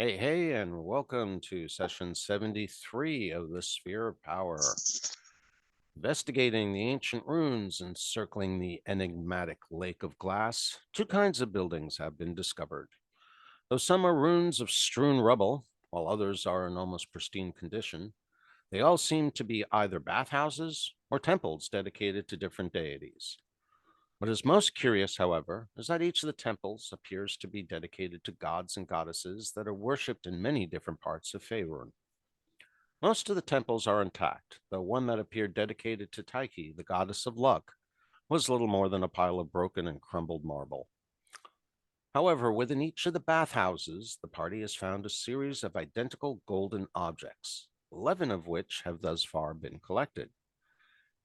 Hey, hey, and welcome to session 73 of the Sphere of Power, investigating the ancient runes encircling the enigmatic Lake of Glass. Two kinds of buildings have been discovered. Though some are ruins of strewn rubble, while others are in almost pristine condition, they all seem to be either bathhouses or temples dedicated to different deities. What is most curious, however, is that each of the temples appears to be dedicated to gods and goddesses that are worshipped in many different parts of Faerun. Most of the temples are intact, though one that appeared dedicated to Tyche, the goddess of luck, was little more than a pile of broken and crumbled marble. However, within each of the bathhouses, the party has found a series of identical golden objects, 11 of which have thus far been collected.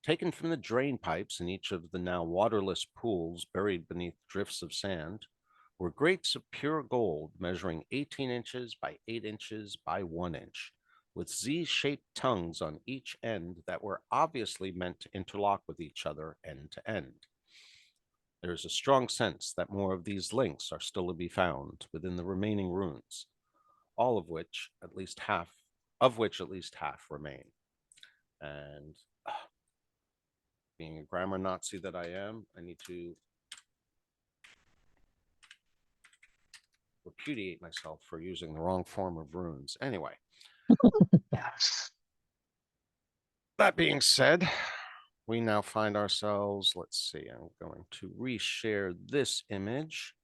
Taken from the drain pipes in each of the now waterless pools buried beneath drifts of sand, were grates of pure gold measuring 18 inches by 8 inches by 1 inch, with Z-shaped tongues on each end that were obviously meant to interlock with each other end to end. There is a strong sense that more of these links are still to be found within the remaining runes, all of which at least half remain. And being a grammar Nazi that I am, I need to repudiate myself for using the wrong form of runes. Anyway, that being said, we now find ourselves, let's see, I'm going to reshare this image,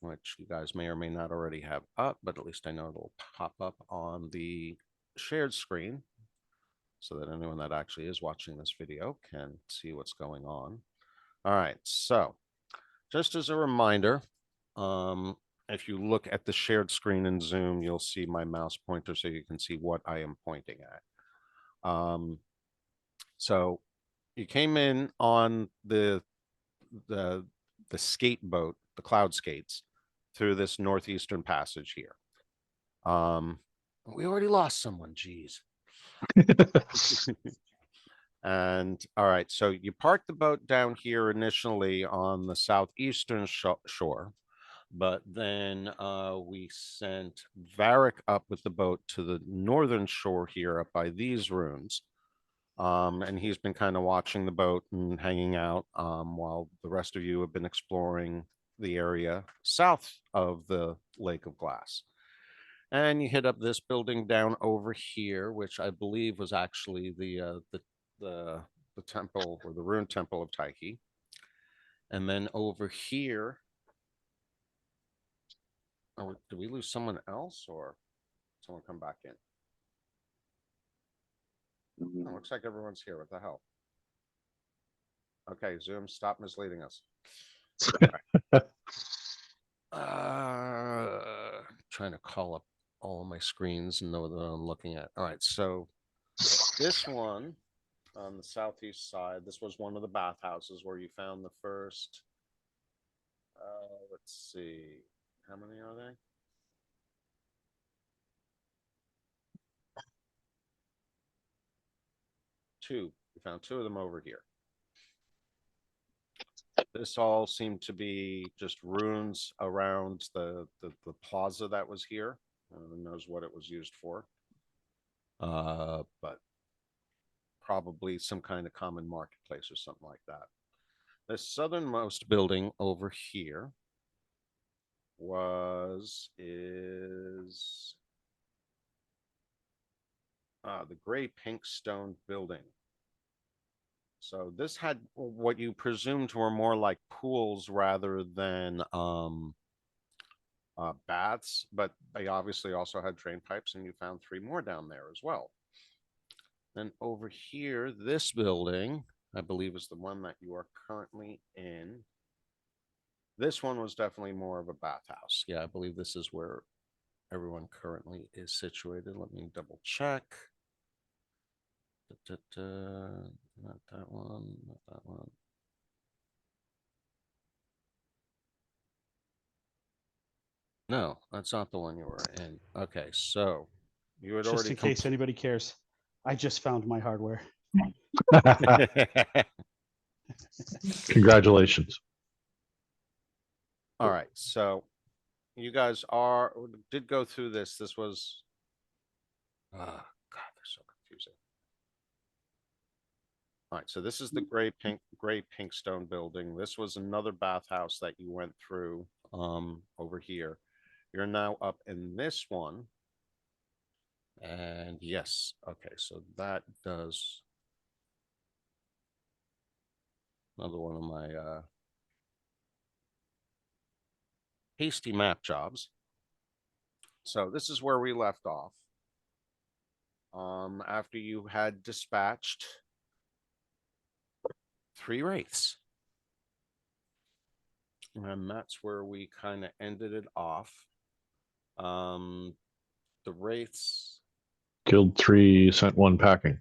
which you guys may or may not already have up, but at least I know it'll pop up on the shared screen so that anyone that actually is watching this video can see what's going on. All right, so just as a reminder, if you look at the shared screen in Zoom, you'll see my mouse pointer so you can see what I am pointing at. So you came in on the skate boat, the cloud skates, through this northeastern passage here. We already lost someone, geez. And all right, so you parked the boat down here initially on the southeastern shore, but then we sent Varric up with the boat to the northern shore here up by these ruins. And he's been kind of watching the boat and hanging out while the rest of you have been exploring the area south of the Lake of Glass. And you hit up this building down over here, which I believe was actually the temple or the rune temple of Tyche. And then over here, oh, did we lose someone else or someone come back in? Oh, looks like everyone's here. What the hell? Okay, Zoom, stop misleading us. Trying to call up all of my screens and know what I'm looking at. All right, so this one on the southeast side, this was one of the bathhouses where you found the first. Let's see, how many are they? Two. We found two of them over here. This all seemed to be just runes around the plaza that was here. Who knows what it was used for. But probably some kind of common marketplace or something like that. The southernmost building over here is the gray pink stone building. So this had what you presumed were more like pools rather than baths, but they obviously also had drain pipes, and you found three more down there as well. Then over here, this building, I believe, is the one that you are currently in. This one was definitely more of a bathhouse. Yeah, I believe this is where everyone currently is situated. Let me double check. Not that one, not that one. No, that's not the one you were in. Okay, so you had Just already in case anybody cares, I just found my hardware. Congratulations. All right, so you guys did go through this. This was, God, they're so confusing. All right, so this is the gray pink stone building. This was another bathhouse that you went through over here. You're now up in this one. And yes, okay, so that does another one of my hasty map jobs. So this is where we left off. After you had dispatched 3 wraiths. And that's where we kind of ended it off. The wraiths. Killed 3, sent 1 packing.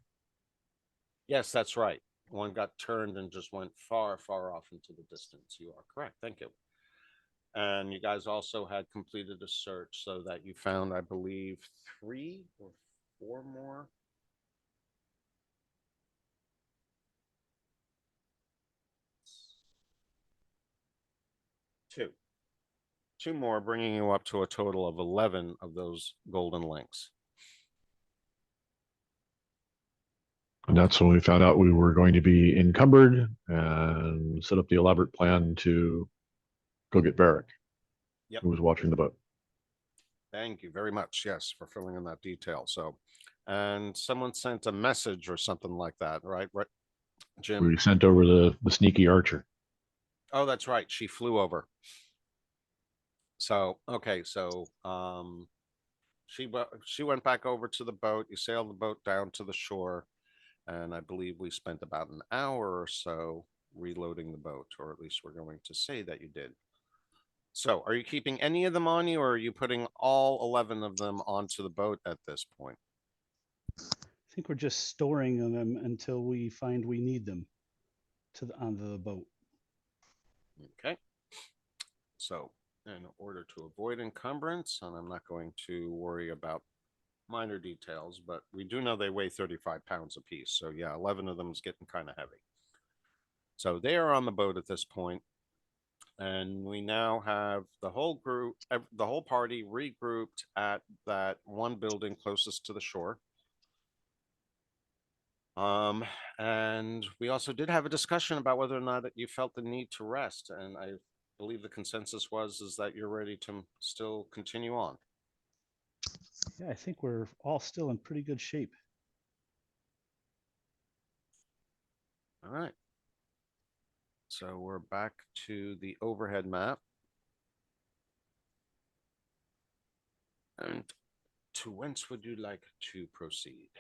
Yes, that's right. One got turned and just went far, far off into the distance. You are correct. Thank you. And you guys also had completed a search so that you found, I believe, 3 or 4 more. Two more, bringing you up to a total of 11 of those golden links. And that's when we found out we were going to be encumbered and set up the elaborate plan to go get Barrick, who was watching the boat. Thank you very much. Yes, for filling in that detail. So, and someone sent a message or something like that, right? Right, Jim? We sent over the sneaky archer. Oh, that's right. She flew over. So, okay. So, she went back over to the boat. You sailed the boat down to the shore. And I believe we spent about an hour or so reloading the boat, or at least we're going to say that you did. So are you keeping any of them on you, or are you putting all 11 of them onto the boat at this point? I think we're just storing them until we find we need them onto the boat. Okay. So in order to avoid encumbrance, and I'm not going to worry about minor details, but we do know they weigh 35 pounds apiece. So yeah, 11 of them is getting kind of heavy. So they are on the boat at this point. And we now have the whole group, the whole party regrouped at that one building closest to the shore. And we also did have a discussion about whether or not you felt the need to rest. And I believe the consensus is that you're ready to still continue on. Yeah, I think we're all still in pretty good shape. All right. So we're back to the overhead map. And to whence would you like to proceed?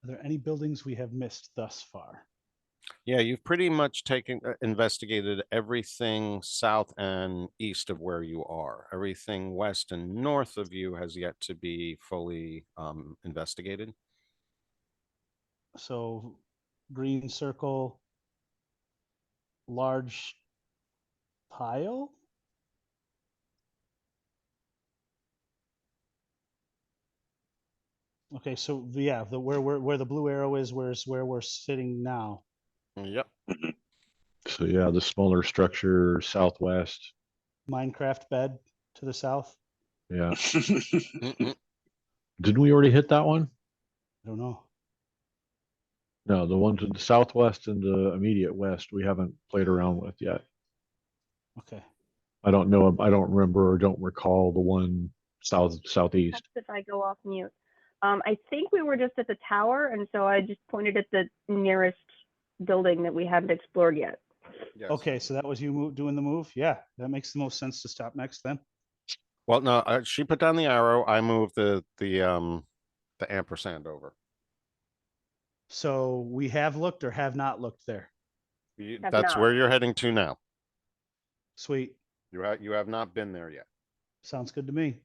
Are there any buildings we have missed thus far? Yeah, you've pretty much investigated everything south and east of where you are. Everything west and north of you has yet to be fully investigated. So, green circle, large pile. Okay, so yeah, where the blue arrow is, where we're sitting now. Yep. So yeah, the smaller structure southwest. Minecraft bed to the south. Yeah. Didn't we already hit that one? I don't know. No, the one to the southwest and the immediate west we haven't played around with yet. Okay. I don't know. I don't remember or don't recall the one southeast. If I go off mute. I think we were just at the tower, and so I just pointed at the nearest building that we haven't explored yet. Yes. Okay, so that was you doing the move? Yeah, that makes the most sense to stop next then. Well, no, she put down the arrow. I moved the ampersand over. So we have looked or have not looked there. That's where you're heading to now. Sweet. You have not been there yet. Sounds good to me.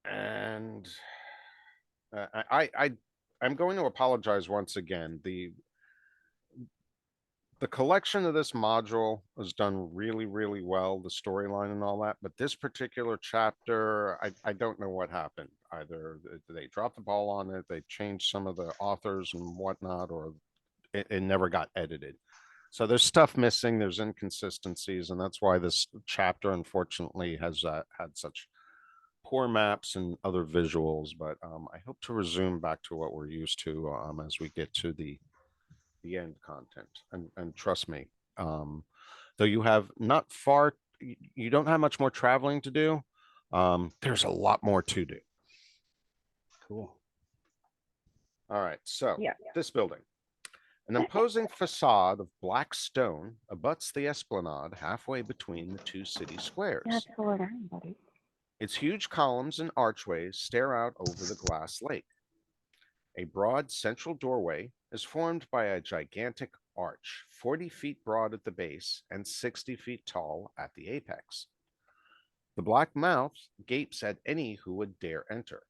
And I'm going to apologize once again. The collection of this module was done really, really well, the storyline and all that. But this particular chapter, I don't know what happened. Either they dropped the ball on it, they changed some of the authors and whatnot, or it never got edited. So there's stuff missing, there's inconsistencies, and that's why this chapter unfortunately has had such poor maps and other visuals. But I hope to resume back to what we're used to as we get to the end content. And trust me, though you have not far, you don't have much more traveling to do. There's a lot more to do. Cool. All right, so Yeah. this building. An imposing facade of black stone abuts the esplanade halfway between the two city squares. That's going on, buddy. Its huge columns and archways stare out over the glass lake. A broad central doorway is formed by a gigantic arch, 40 feet broad at the base and 60 feet tall at the apex. The black mouth gapes at any who would dare enter.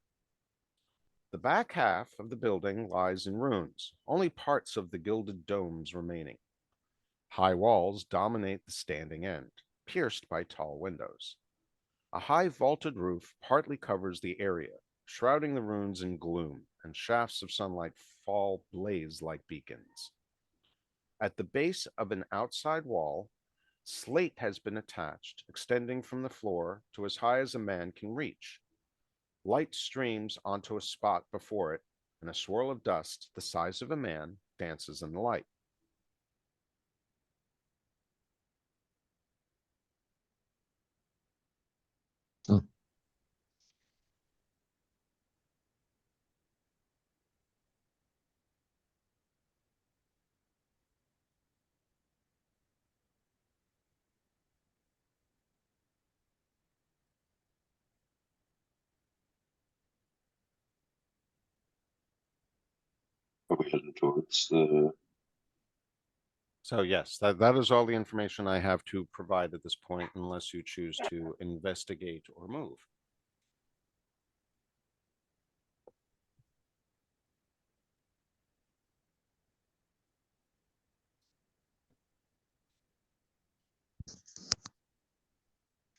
The back half of the building lies in ruins, only parts of the gilded domes remaining. High walls dominate the standing end, pierced by tall windows. A high vaulted roof partly covers the area, shrouding the ruins in gloom, and shafts of sunlight fall blaze like beacons. At the base of an outside wall, slate has been attached, extending from the floor to as high as a man can reach. Light streams onto a spot before it, and a swirl of dust the size of a man dances in the light. Hmm. Are we heading towards the? So yes, that is all the information I have to provide at this point, unless you choose to investigate or move.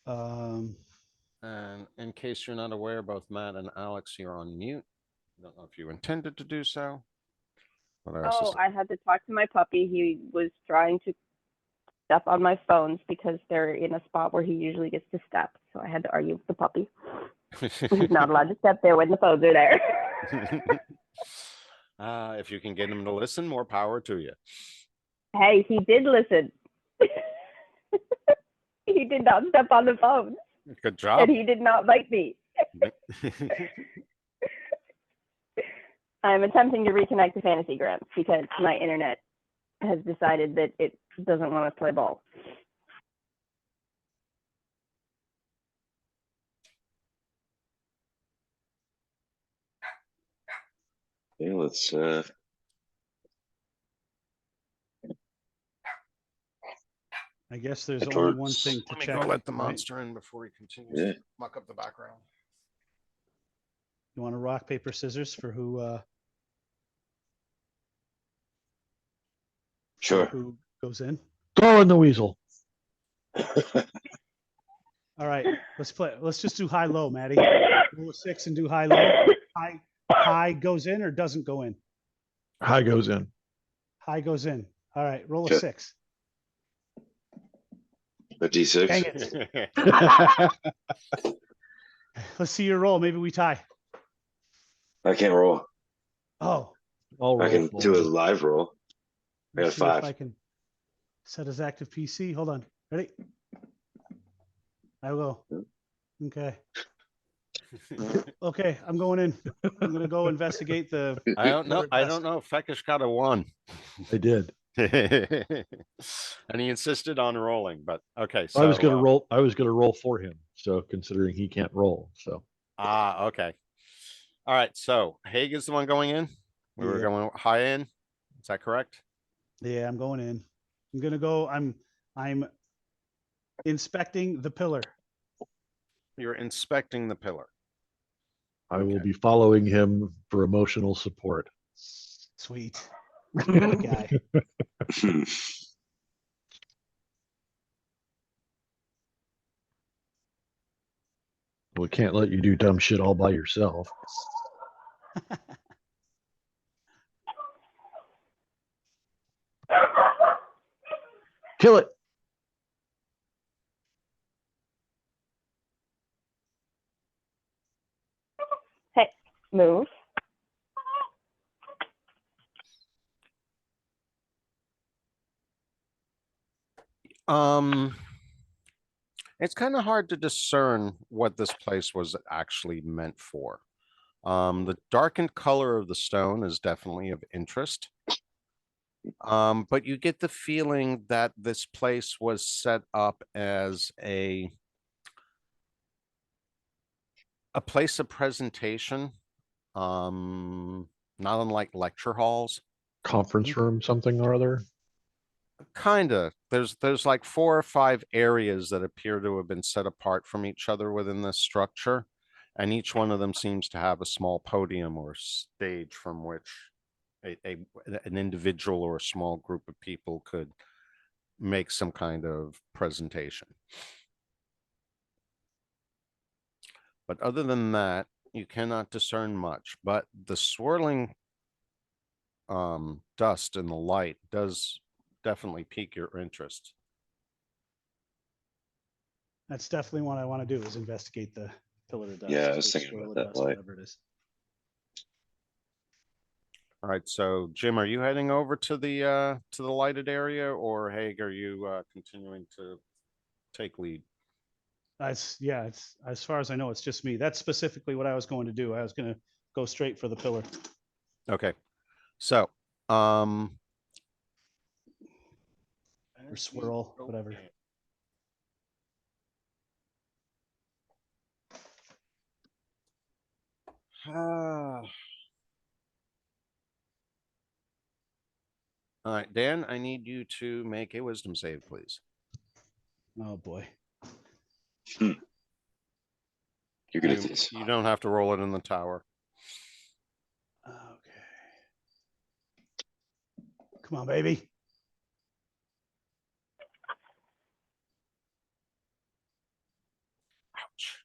Um, And in case you're not aware, both Matt and Alex, you're on mute. I don't know if you intended to do so. But I also Oh, I had to talk to my puppy. He was trying to step on my phones because they're in a spot where he usually gets to step. So I had to argue with the puppy. He's not allowed to step there when the phones are there. If you can get him to listen, more power to you. Hey, he did listen. He did not step on the phone, Good job. and he did not bite me. I'm attempting to reconnect to Fantasy Grants because my internet has decided that it doesn't want to play ball. Yeah, let's. I guess there's Head only one towards- thing to Let me check. go let the right? monster in before he continues Yeah. to muck up the background. You want to rock, paper, scissors for Sure. who goes in? Throw in the weasel. All right, let's play. Let's just do high low, Maddie. Roll a 6 and do high low. High goes in or doesn't go in. High goes in. High goes in. All right, roll a Okay. 6. A D6. Dang it. Let's see your roll. Maybe we tie. I can't roll. Oh, I'll I roll can for do a you. live roll. I got let's see if 5. I can set as active PC. Hold on. Ready? I will. Okay. Okay, I'm going in. I'm gonna go investigate the. I don't know. I Desk. don't know. Fekish got a 1. I did. And he insisted on rolling, but okay. I was gonna so, roll. I was gonna roll for him. So considering he can't roll, so okay. All right. So Haig is the one going in. We were Yeah. going high in. Is that correct? Yeah, I'm going in. I'm gonna go. I'm inspecting the pillar. You're inspecting the pillar. I will Okay. be following him for emotional support. Sweet. Good guy. We can't let you do dumb shit all by yourself. Kill it. Hey, move. Um, it's kind of hard to discern what this place was actually meant for. The darkened color of the stone is definitely of interest. But you get the feeling that this place was set up as a place of presentation, not unlike lecture halls. Conference room, something or other. Kinda. There's like 4 or 5 areas that appear to have been set apart from each other within this structure, and each one of them seems to have a small podium or stage from which an individual or a small group of people could make some kind of presentation. But other than that, you cannot discern much. But the swirling dust and the light does definitely pique your interest. That's definitely what I want to do is investigate the pillar of dust. Yeah, I was or thinking swirl about of that dust, light. whatever it is. All right, so Jim, are you heading over to the lighted area, or Haig, are you continuing to take lead? It's as far as I know, it's just me. That's specifically what I was going to do. I was going to go straight for the pillar. Okay, so Or swirl, whatever. All right, Dan, I need you to make a wisdom save, please. Oh boy. You're good at You, this. you don't have to roll it in the tower. Okay. Come on, baby. Ouch.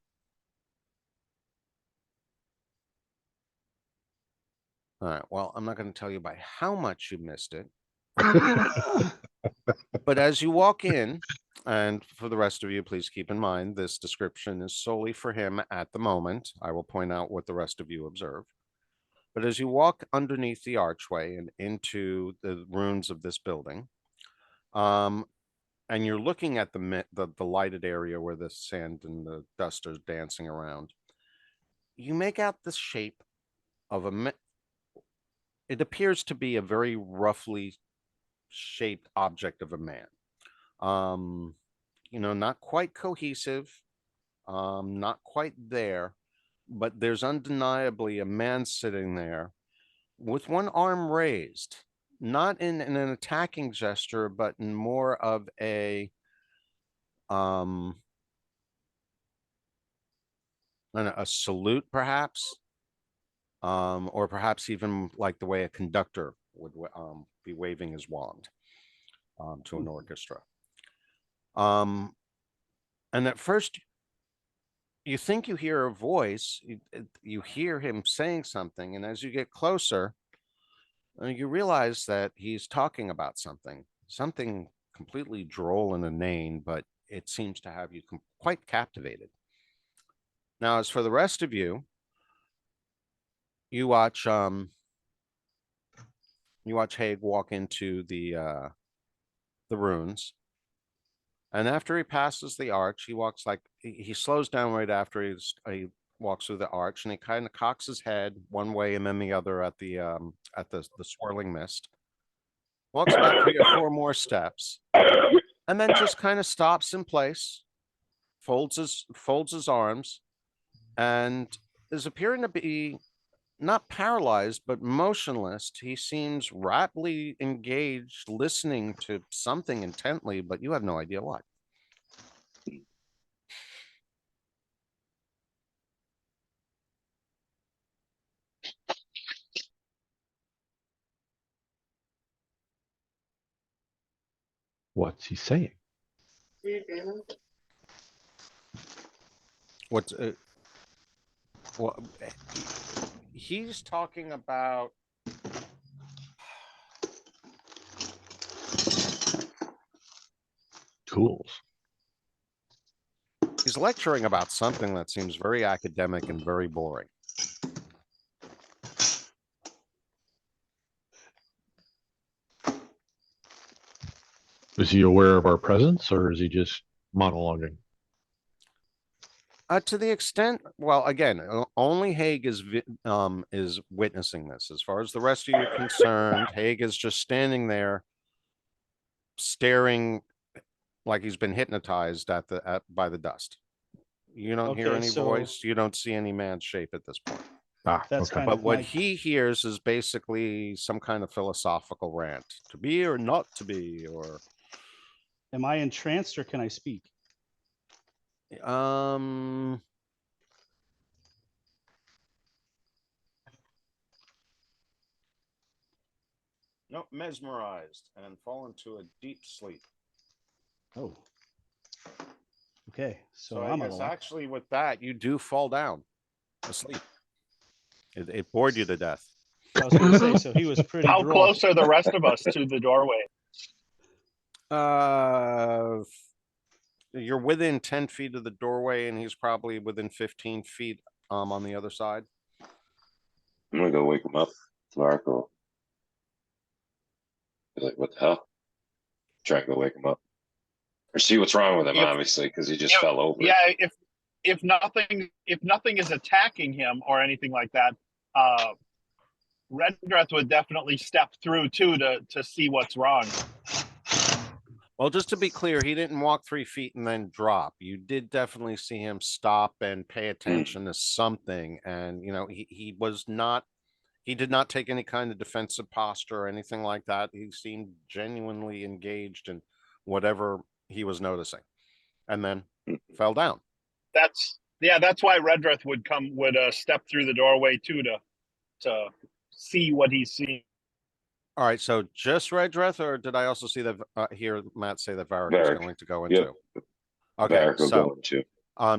All right, well, I'm not going to tell you by how much you missed it, but as you walk in, and for the rest of you, please keep in mind, this description is solely for him at the moment. I will point out what the rest of you observe. But as you walk underneath the archway and into the ruins of this building, and you're looking at the lighted area where the sand and the dust are dancing around, you make out the shape of it appears to be a very roughly shaped object of a man. Not quite cohesive, not quite there, but there's undeniably a man sitting there with one arm raised, not in an attacking gesture, but in more of a salute, perhaps, or perhaps even like the way a conductor would be waving his wand to an orchestra. And at first, you think you hear a voice, you hear him saying something, and as you get closer, you realize that he's talking about something completely droll and inane, but it seems to have you quite captivated. Now, as for the rest of you, you watch Haig walk into the ruins, and after he passes the arch, he walks like he slows down right after he walks through the arch, and he kind of cocks his head one way and then the other at the swirling mist. Walks about 3 or 4 more steps, and then just kind of stops in place, folds his arms, and is appearing to be not paralyzed but motionless. He seems rapidly engaged, listening to something intently, but you have no idea what. What's he saying? What's well, he's talking about Tools. He's lecturing about something that seems very academic and very boring. Is he aware of our presence or is he just monologuing? To the extent, well, again, only Haig is witnessing this. As far as the rest of you are concerned, Haig is just standing there, staring like he's been hypnotized by the dust. You don't hear Okay, any so- voice. You don't see any man's shape at this point. Ah, That's okay. kind But of what my- he hears is basically some kind of philosophical rant: to be or not to be, or Am I entranced or can I speak? no, mesmerized and fall into a deep sleep. Oh. Okay, so, So I I'm guess alone. actually with that, you do fall down asleep. It bored you to death. I was gonna say, so he was pretty How drunk. close are the rest of us to the doorway? You're within 10 feet of the doorway, and he's probably within 15 feet on the other side. I'm gonna go wake him up. Mark will be like, what the hell? Try and go wake him up. Or see what's wrong with him, If- obviously, because he just fell over. Yeah, if nothing is attacking him or anything like that, Redreth would definitely step through too to see what's wrong. Well, just to be clear, he didn't walk 3 feet and then drop. You did definitely see him stop and pay attention to something. And, you know, he did not take any kind of defensive posture or anything like that. He seemed genuinely engaged in whatever he was noticing, and then fell down. That's why Redreth would step through the doorway too to see what he's seeing. All right, so just Redreth, or did I also see that hear Matt say that Varric Varric. is going to go Yep. into? Okay, Varric will so go into.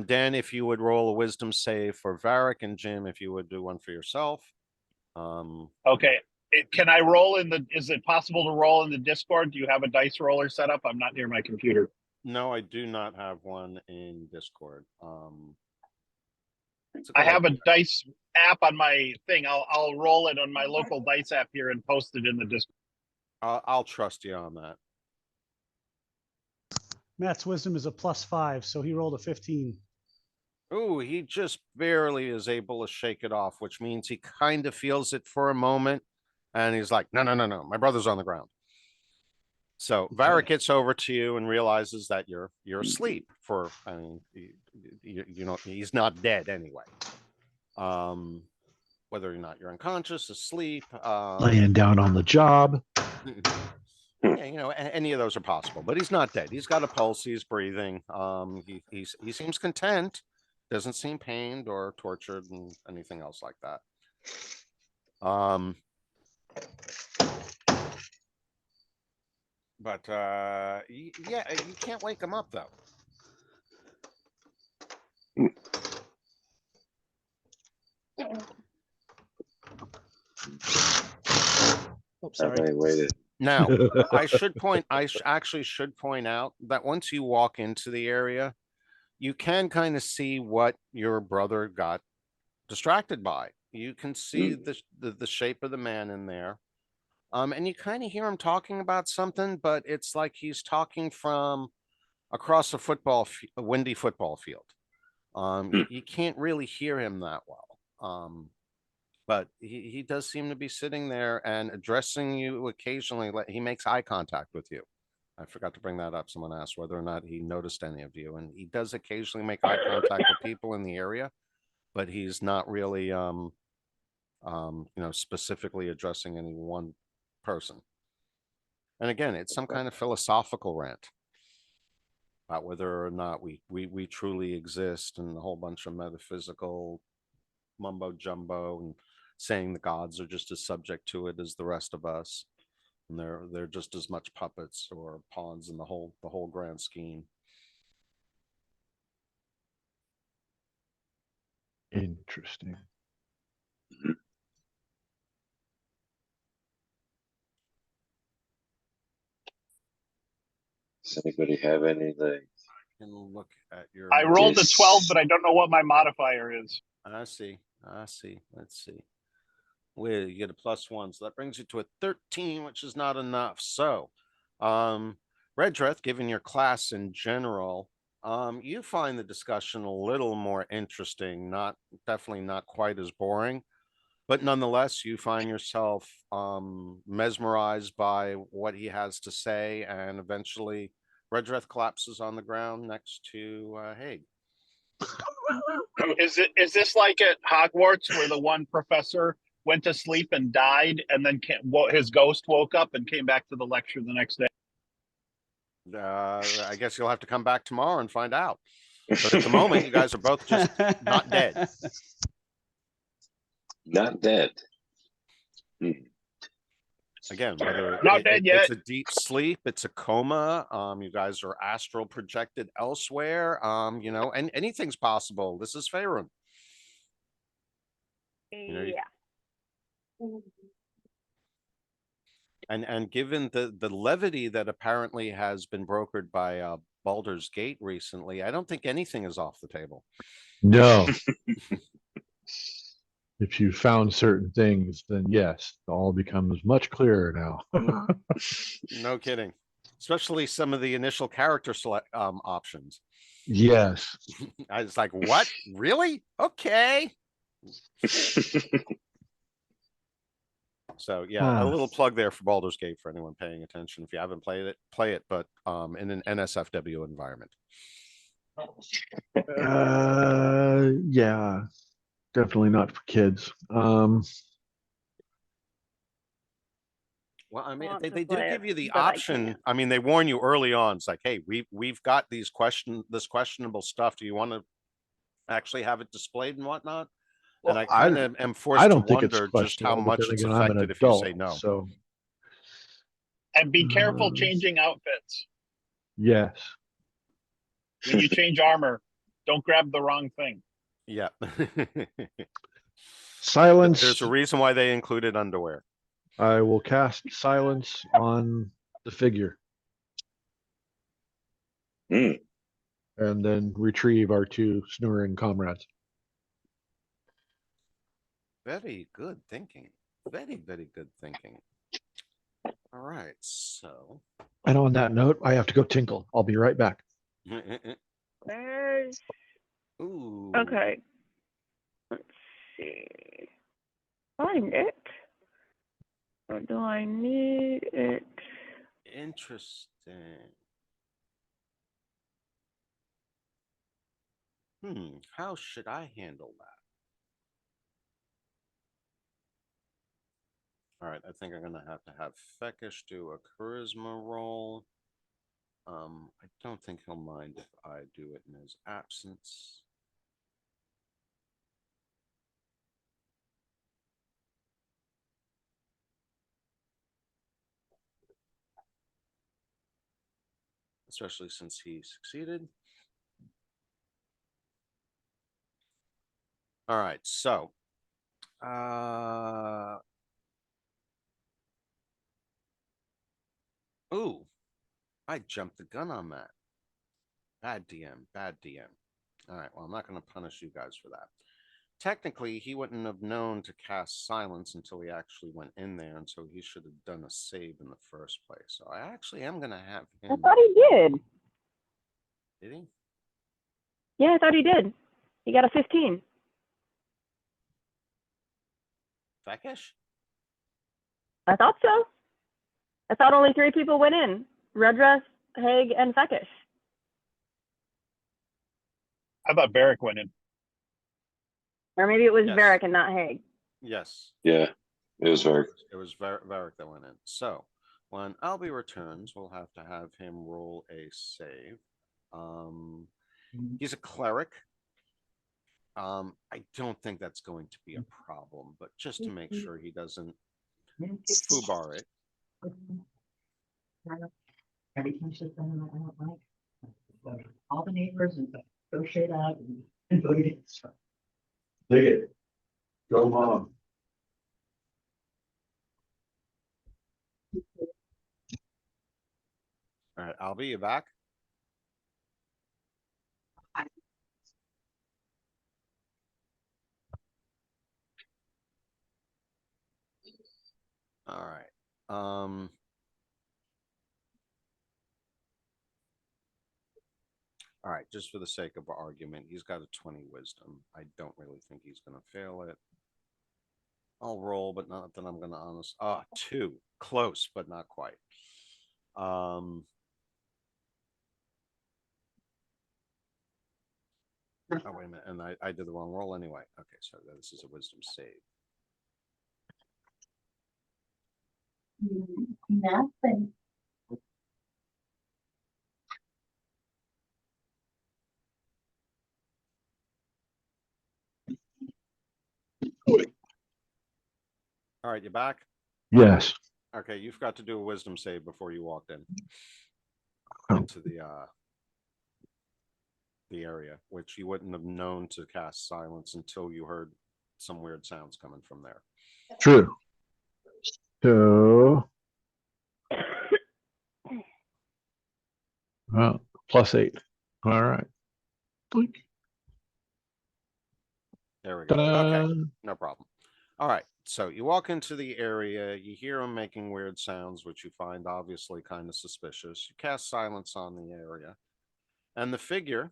Dan, if you would roll a wisdom save for Varric, and Jim, if you would do one for yourself. Okay. Can I roll is it possible to roll in the Discord? Do you have a dice roller set up? I'm not near my computer. No, I do not have one in Discord. It's a I good have a idea. dice app on my thing. I'll roll it on my local dice app here and post it in the Discord. I'll trust you on that. Matt's wisdom is a +5, so he rolled a 15. Ooh, he just barely is able to shake it off, which means he kind of feels it for a moment, and he's like, "No, no, no, no, my brother's on the ground." So Varric gets over to you and realizes that you're asleep. I mean, you know, he's not dead anyway. Whether or not you're unconscious, asleep, Laying down on the job. yeah, you know, any of those are possible. But he's not dead. He's got a pulse. He's breathing. He seems content. Doesn't seem pained or tortured and anything else like that. But yeah, you can't wake him up though. Oh, sorry. Everybody waited. Now, I actually should point out that once you walk into the area, you can kind of see what your brother got distracted by. You can see the shape of the man in there. And you kind of hear him talking about something, but it's like he's talking from across a windy football field. You can't really hear him that well. But he does seem to be sitting there and addressing you occasionally. He makes eye contact with you. I forgot to bring that up. Someone asked whether or not he noticed any of you, and he does occasionally make eye contact with people in the area, but he's not really, you know, specifically addressing any one person. And again, it's some kind of philosophical rant about whether or not we truly exist, and a whole bunch of metaphysical mumbo jumbo, and saying the gods are just as subject to it as the rest of us, and they're just as much puppets or pawns in the whole grand scheme. Interesting. Does anybody have anything? Can look at your. I rolled a Yes. 12, but I don't know what my modifier is. I see. I see. Let's see. Well, you get a +1, so that brings you to a 13, which is not enough. So, Redreth, given your class in general, you find the discussion a little more interesting. Definitely not quite as boring, but nonetheless, you find yourself mesmerized by what he has to say, and eventually, Redreth collapses on the ground next to Haig. Is this like at Hogwarts where the one professor went to sleep and died, and then his ghost woke up and came back to the lecture the next day? I guess you'll have to come back tomorrow and find out. But at the moment, you guys are both just not dead. Not dead. Again, whether Not dead yet. it's a deep sleep, it's a coma, you guys are astral projected elsewhere, and anything's possible. This is Faerun. Yeah. And given the levity that apparently has been brokered by Baldur's Gate recently, I don't think anything is off the table. No. If you found certain things, then yes, it all becomes much clearer now. No kidding. Especially some of the initial character select options. Yes. I was like, what? Really? Okay. So yeah, a little plug there for Baldur's Gate for anyone paying attention. If you haven't played it, play it, but in an NSFW environment. Yeah, definitely not for kids. Well, I mean, Want they to do play give it, you the but I option. can't. I mean, they warn you early on. It's like, hey, we've got this questionable stuff. Do you want to actually have it displayed and whatnot? And I kind of am forced I to don't think it's wonder just how questionable, but much then it's again, I'm an affected if you adult, say no. so And be careful Mm. changing outfits. yes. When you change armor, don't grab the wrong thing. Yeah. Silence. There's a reason why they included underwear. I will cast silence on the figure. Mm. And then retrieve our two snoring comrades. Very good thinking. Very, very good thinking. All right, so. And on that note, I have to go tinkle. I'll be right back. Where's Ooh. okay? Let's see. Find it. Or do I need it? Interesting. How should I handle that? All right, I think I'm gonna have to have Fekish do a charisma roll. I don't think he'll mind if I do it in his absence. Especially since he succeeded. All right, so ooh, I jumped the gun on that. Bad DM, bad DM. All right, well, I'm not going to punish you guys for that. Technically, he wouldn't have known to cast silence until he actually went in there, and so he should have done a save in the first place. So I actually am going to have him. I thought he did. Did he? Yeah, I thought he did. He got a 15. Fekish? I thought so. I thought only 3 people went in. Redress, Haig, and Fekish. I thought Barrick went in. Or maybe it was Yes. Varric and not Haig. Yes. Yeah, it was very. It was Varric that went in. So when Albie returns, we'll have to have him roll a save. He's a cleric. I don't think that's going to be a problem, but just to make sure he doesn't foobar it. Every time she's done it, I don't like. All the neighbors and go shit out and voted it. Dig it. Go, Mom. All right, Albie, you back? All right. All right, just for the sake of argument, he's got a 20 wisdom. I don't really think he's going to fail it. I'll roll, but not that I'm going to honest. 2. Close, but not quite. Oh, wait a minute. And I did the wrong roll anyway. Okay, so this is a wisdom save. Nothing. All right, you back? Yes. Okay, you've got to do a wisdom save before you walked in Oh. into the area, which you wouldn't have known to cast silence until you heard some weird sounds coming from there. True. So, +8. All right. Blink. There we go. Ta-da. Okay, no problem. All right, so you walk into the area, you hear them making weird sounds, which you find obviously kind of suspicious. You cast silence on the area, and the figure,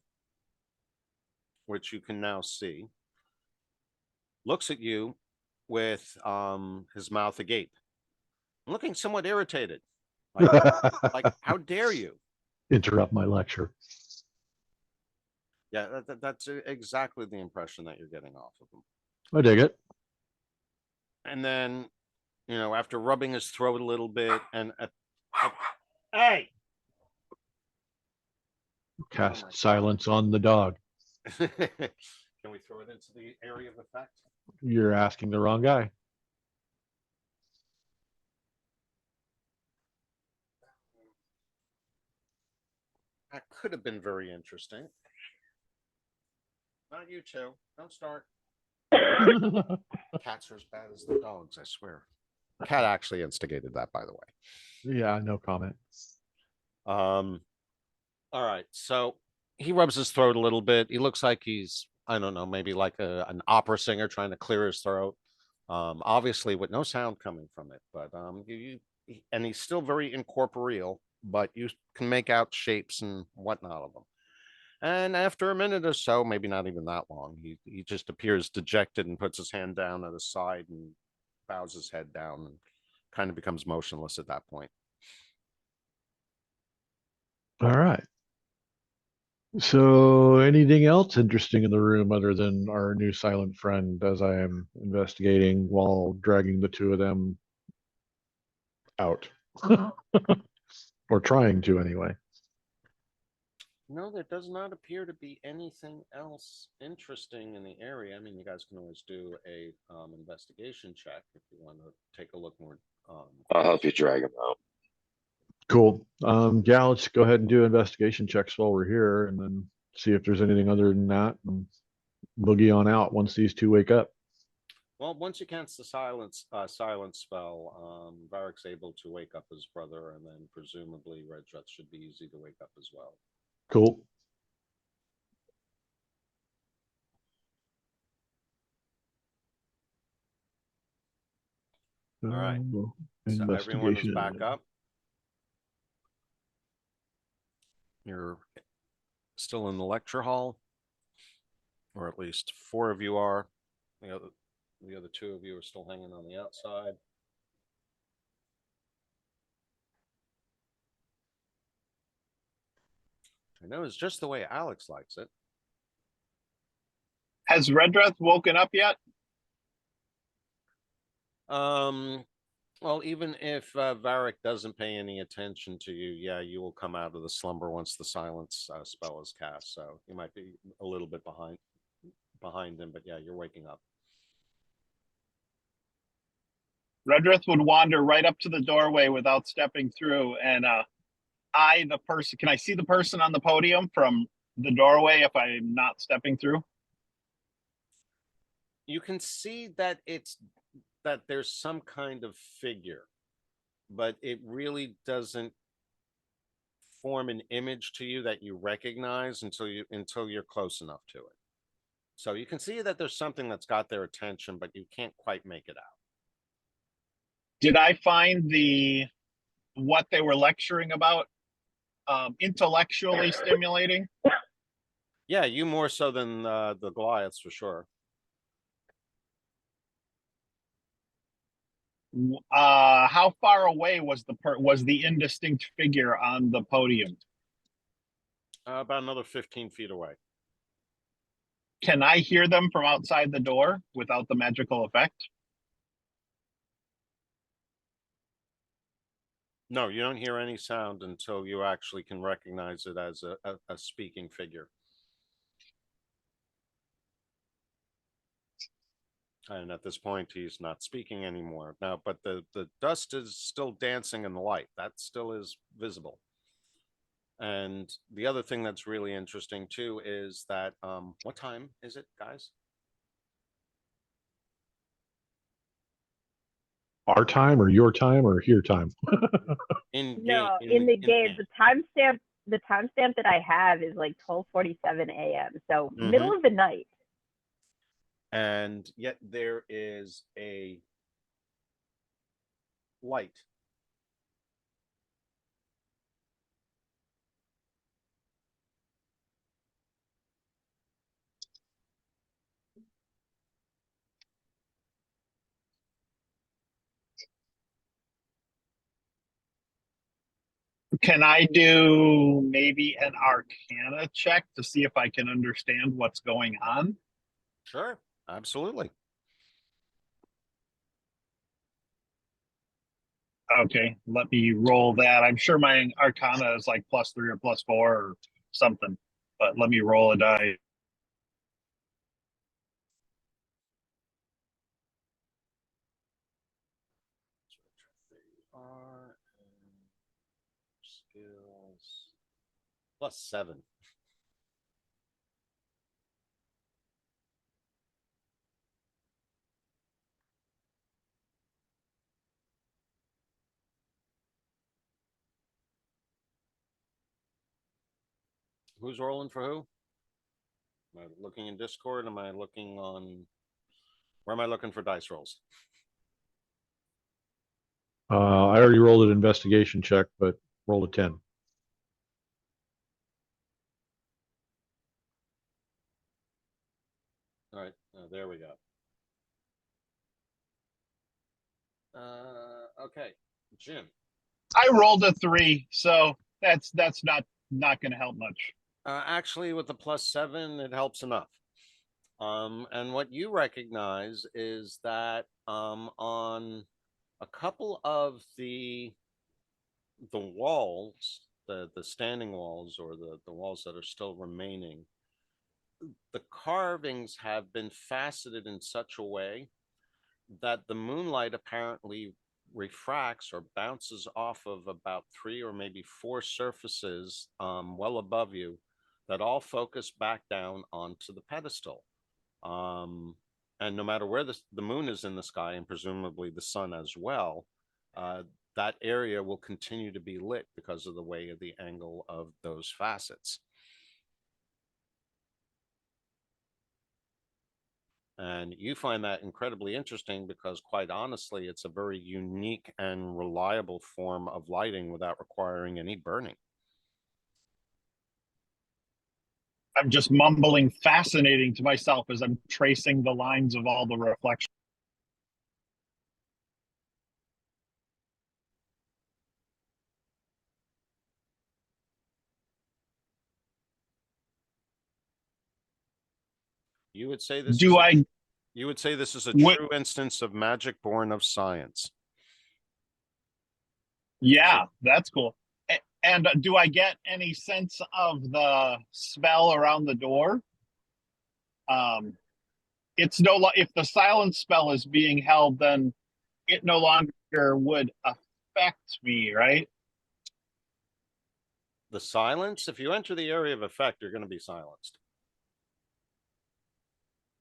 which you can now see, looks at you with his mouth agape, looking somewhat irritated. Like, how dare you? Interrupt my lecture. Yeah, that's exactly the impression that you're getting off of him. I dig it. And then, after rubbing his throat a little bit and hey, Cast my God. silence on the dog. Can we throw it into the area of effect? You're asking the wrong guy. That could have been very interesting. Not you two. Don't start. Cats are as bad as the dogs, I swear. Cat actually instigated that, by the way. Yeah, no comment. All right. So he rubs his throat a little bit. He looks like he's, I don't know, maybe like an opera singer trying to clear his throat. Obviously with no sound coming from it, but and he's still very incorporeal, but you can make out shapes and whatnot of them. And after a minute or so, maybe not even that long, he just appears dejected and puts his hand down at his side and bows his head down and kind of becomes motionless at that point. All right. So, anything else interesting in the room other than our new silent friend as I am investigating while dragging the two of them out? Or trying to, anyway. No, there does not appear to be anything else interesting in the area. I mean, you guys can always do a investigation check if you want to take a look more. I'll help you drag him out. Cool. Yeah, let's go ahead and do investigation checks while we're here and then see if there's anything other than that and boogie on out once these two wake up. Well, once you cast the silence spell, Varric's able to wake up his brother, and then presumably Redruth should be easy to wake up as well. Cool. All right. So everyone is back up. You're still in the lecture hall, or at least 4 of you are. The other 2 of you are still hanging on the outside. I know it's just the way Alex likes it. Has Redruth woken up yet? Well, even if Varric doesn't pay any attention to you, yeah, you will come out of the slumber once the silence spell is cast. So you might be a little bit behind him, but yeah, you're waking up. Redruth would wander right up to the doorway without stepping through and eye the person. Can I see the person on the podium from the doorway if I'm not stepping through? You can see that there's some kind of figure, but it really doesn't form an image to you that you recognize until you're close enough to it. So you can see that there's something that's got their attention, but you can't quite make it out. Did I find what they were lecturing about intellectually stimulating? Yeah, you more so than the Goliaths for sure. How far away was the indistinct figure on the podium? About another 15 feet away. Can I hear them from outside the door without the magical effect? No, you don't hear any sound until you actually can recognize it as a speaking figure. And at this point, he's not speaking anymore. Now, but the dust is still dancing in the light. That still is visible. And the other thing that's really interesting too is that what time is it, guys? Our time or your time or here time? In No, game, in the game, the timestamp that I have is like 12:47 a.m. So middle of the night. And yet there is a light. Can I do maybe an Arcana check to see if I can understand what's going on? Sure, absolutely. Okay, let me roll that. I'm sure my Arcana is like +3 or +4 or something, but let me roll a die. Skills +7. Who's rolling for who? Am I looking in Discord? Am I looking on? Where am I looking for dice rolls? I already rolled an investigation check, but rolled a 10. All right, there we go. Okay, Jim. I rolled a 3, so that's not going to help much. Actually, with the +7, it helps enough. And what you recognize is that on a couple of the walls, the standing walls or the walls that are still remaining, the carvings have been faceted in such a way that the moonlight apparently refracts or bounces off of about 3 or maybe 4 surfaces well above you that all focus back down onto the pedestal. And no matter where the moon is in the sky, and presumably the sun as well, that area will continue to be lit because of the way of the angle of those facets. And you find that incredibly interesting because, quite honestly, it's a very unique and reliable form of lighting without requiring any burning. I'm just mumbling fascinating to myself as I'm tracing the lines of all the reflections. You would say this Do I? You would say this is a What? true instance of magic born of science. Yeah, that's cool. And do I get any sense of the spell around the door? It's if the silence spell is being held, then it no longer would affect me, right? The silence, if you enter the area of effect, you're going to be silenced.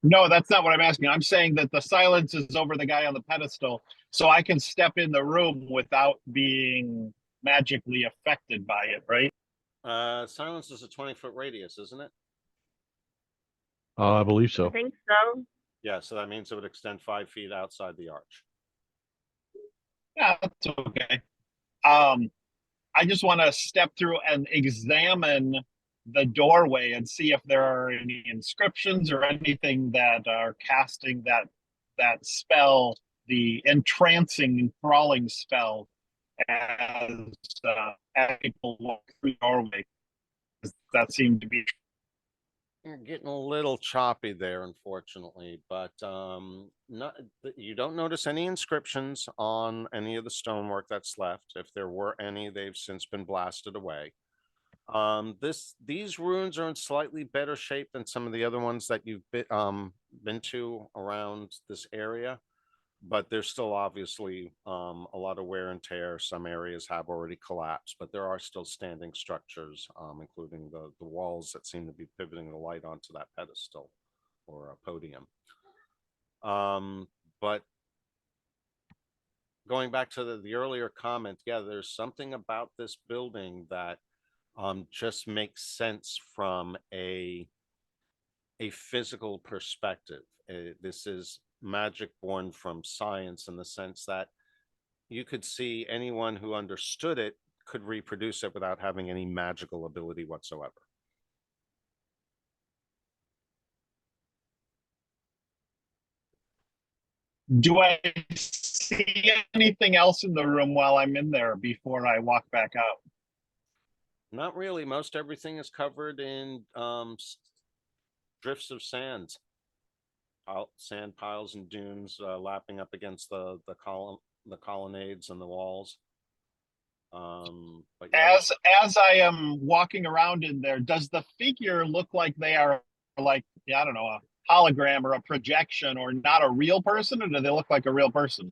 No, that's not what I'm asking. I'm saying that the silence is over the guy on the pedestal, so I can step in the room without being magically affected by it, right? Silence is a 20-foot radius, isn't it? I believe I so. think so. Yeah, so that means it would extend 5 feet outside the arch. Yeah, that's okay. I just want to step through and examine the doorway and see if there are any inscriptions or anything that are casting that spell, the entrancing, enthralling spell, as people walk through the doorway. That seemed to be You're getting a little choppy there, unfortunately, but you don't notice any inscriptions on any of the stonework that's left. If there were any, they've since been blasted away. These ruins are in slightly better shape than some of the other ones that you've been to around this area, but there's still obviously a lot of wear and tear. Some areas have already collapsed, but there are still standing structures, including the walls that seem to be pivoting the light onto that pedestal or a podium. But going back to the earlier comment, yeah, there's something about this building that just makes sense from a physical perspective. This is magic born from science in the sense that you could see anyone who understood it could reproduce it without having any magical ability whatsoever. Do I see anything else in the room while I'm in there before I walk back out? Not really. Most everything is covered in drifts of sand, sand piles and dunes lapping up against the colonnades and the walls. But yeah, As I am walking around in there, does the figure look like they are like, yeah, I don't know, a hologram or a projection or not a real person, or do they look like a real person?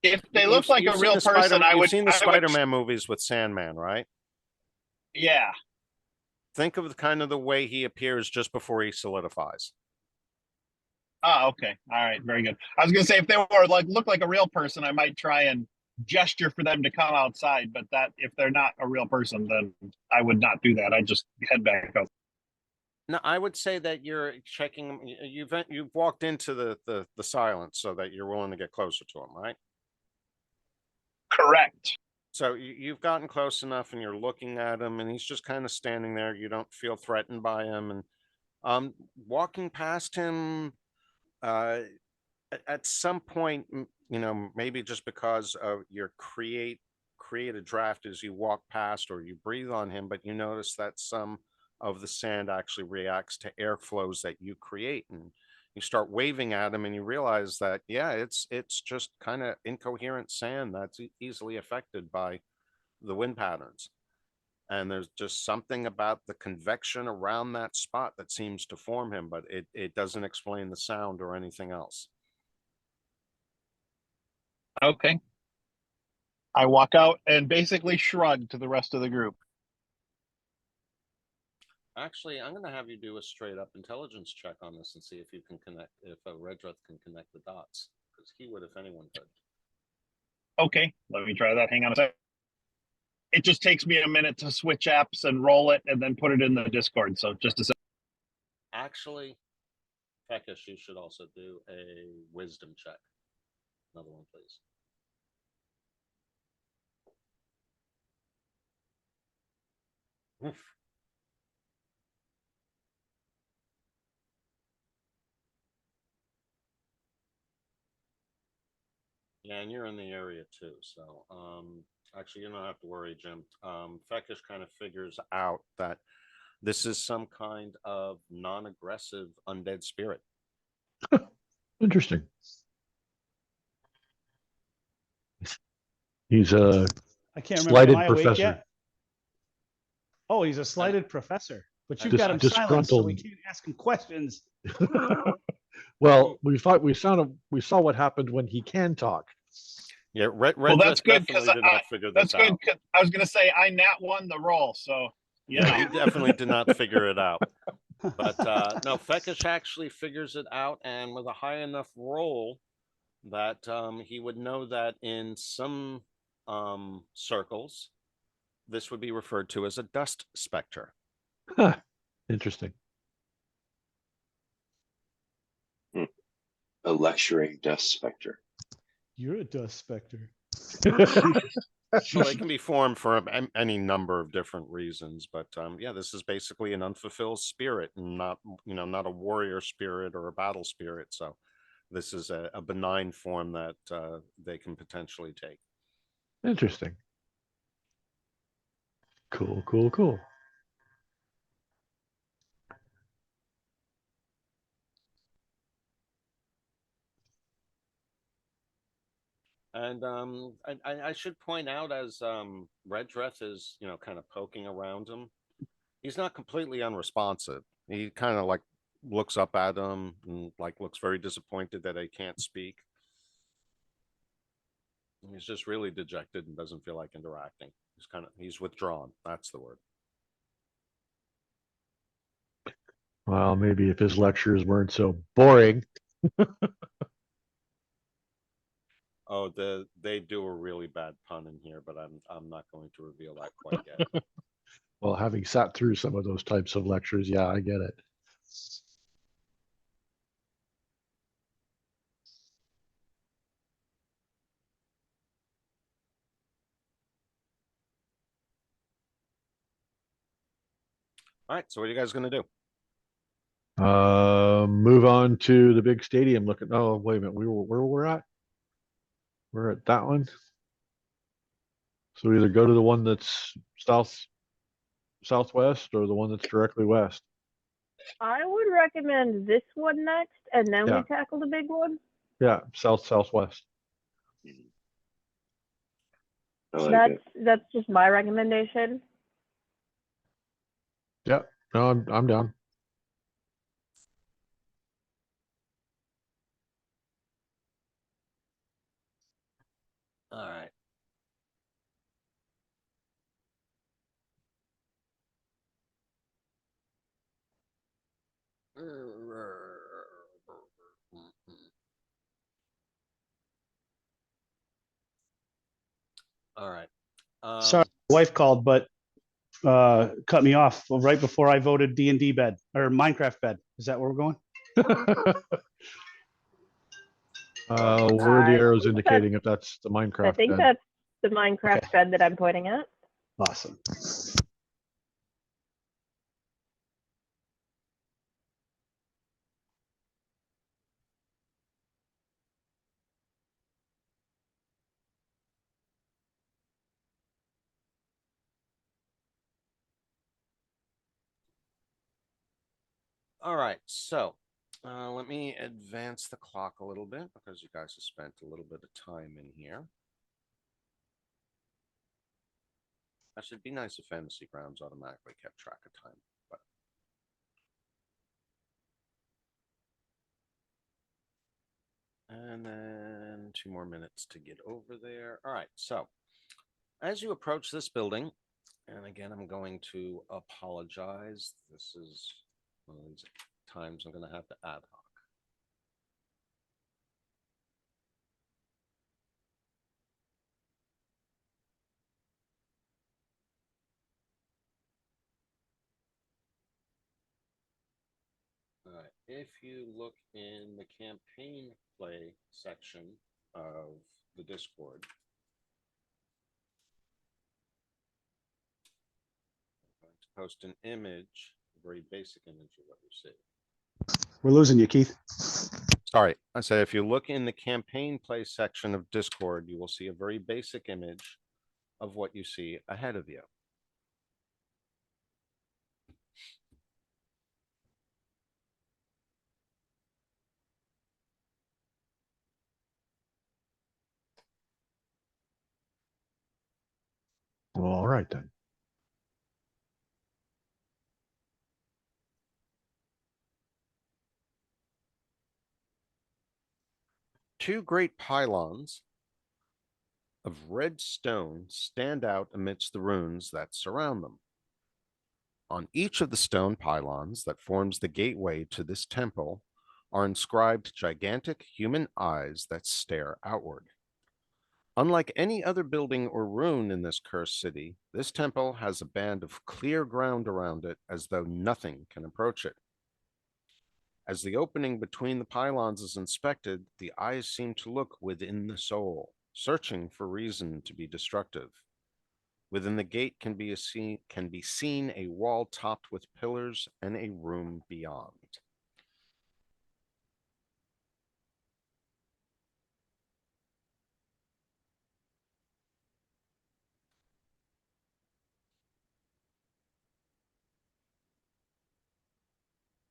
If they look like a real person, you've seen the Spider-Man movies with Sandman, right? Yeah. Think of the kind of the way he appears just before he solidifies. Oh, okay. All right. Very good. I was gonna say if they were like look like a real person, I might try and gesture for them to come outside. But that if they're not a real person, then I would not do that. I'd just head back out. No, I would say that you're checking. You've walked into the silence so that you're willing to get closer to him, right? Correct. So you've gotten close enough, and you're looking at him, and he's just kind of standing there. You don't feel threatened by him, and walking past him. At some point, you know, maybe just because of your create a draft as you walk past or you breathe on him, but you notice that some of the sand actually reacts to airflows that you create, and you start waving at him, and you realize that yeah, it's just kind of incoherent sand that's easily affected by the wind patterns. And there's just something about the convection around that spot that seems to form him, but it doesn't explain the sound or anything else. Okay. I walk out and basically shrug to the rest of the group. Actually, I'm going to have you do a straight up intelligence check on this and see if you can connect, if Redruth can connect the dots, because he would if anyone could. Okay, let me try that. Hang on a sec. It just takes me a minute to switch apps and roll it and then put it in the Discord. So just a sec. Actually, Fekish, you should also do a wisdom check. Another one, please. Oof. Yeah, and you're in the area too. So actually you don't have to worry, Jim. Fekish kind of figures out that this is some kind of non-aggressive undead spirit. Interesting. He's I can't remember. Slighted Am I awake professor. yet? Oh, he's a slighted professor, but you've got him silenced, so disgruntled. we can't ask him questions. Well, we saw what happened when he can talk. Yeah, Well, that's good because did not figure this that's good. out. 'Cause I was going to say I nat won the roll, so Yeah, he definitely did not figure it out. But no, Fekish actually figures it out, and with a high enough roll that he would know that in some circles, this would be referred to as a dust specter. Huh. Interesting. A lecturing dust specter. You're a dust specter. Well, they can be formed for any number of different reasons, but yeah, this is basically an unfulfilled spirit, and not not a warrior spirit or a battle spirit. So this is a benign form that they can potentially take. Interesting. Cool, cool, cool. And I should point out, as Redreth is kind of poking around him, he's not completely unresponsive. He kind of like looks up at him and like looks very disappointed that he can't speak. He's just really dejected and doesn't feel like interacting. He's withdrawn. That's the word. Well, maybe if his lectures weren't so boring. Oh, they do a really bad pun in here, but I'm not going to reveal that quite yet. Well, having sat through some of those types of lectures, yeah, I get it. All right, so what are you guys going to do? Move on to the big stadium. Look at, oh, wait a minute. Where we're at? We're at that one. So either go to the one that's southwest or the one that's directly west. I would recommend this one next, and then Yeah. we tackle the big one. Yeah, southwest. I like it. That's just my recommendation. Yep. No, I'm down. All right. All right. Sorry, my wife called, but cut me off right before I voted D&D bed or Minecraft bed. Is that where we're going? Where are the I arrows think indicating if that's the Minecraft I think bed? that's the Minecraft Okay. bed that I'm pointing at. Awesome. All right, so let me advance the clock a little bit because you guys have spent a little bit of time in here. That should be nice if Fantasy Grounds automatically kept track of time, but and then 2 more minutes to get over there. All right, so as you approach this building, and again, I'm going to apologize. This is one of these times I'm going to have to ad hoc. All right, if you look in the campaign play section of the Discord, I'm going to post an image, a very basic image of what you see. We're losing you, Keith. Sorry, I said if you look in the campaign play section of Discord, you will see a very basic image of what you see ahead of you. Well, all right then. Two great pylons of red stone stand out amidst the ruins that surround them. On each of the stone pylons that forms the gateway to this temple are inscribed gigantic human eyes that stare outward. Unlike any other building or ruin in this cursed city, this temple has a band of clear ground around it as though nothing can approach it. As the opening between the pylons is inspected, the eyes seem to look within the soul, searching for reason to be destructive. Within the gate can be seen a wall topped with pillars and a room beyond.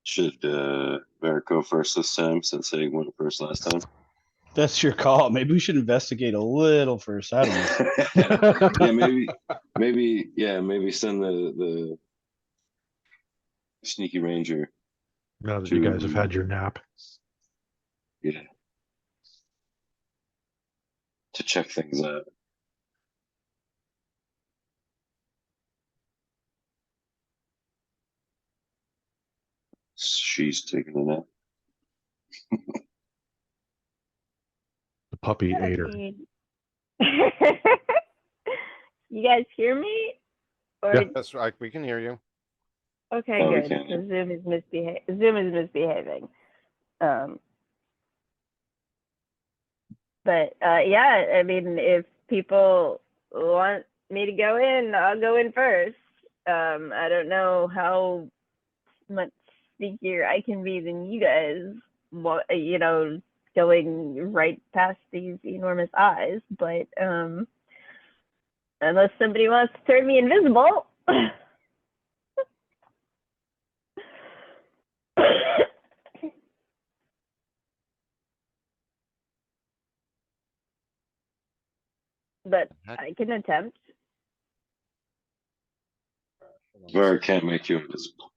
Should Varric go first this time since he went first last time? That's your call. Maybe we should investigate a little first. I don't know. Yeah, maybe send the sneaky ranger. Now that you guys have had your nap. Yeah. To check things out. She's taking a nap. The puppy ate her. You guys hear me? Or Yeah. That's right. We can hear you. okay, Oh, we good. can, yeah. So Zoom is misbehaving. But yeah, I mean, if people want me to go in, I'll go in first. I don't know how much sneakier I can be than you guys. You know, going right past these enormous eyes, but unless somebody wants to turn me invisible. But I can attempt. Varric can't make you invisible.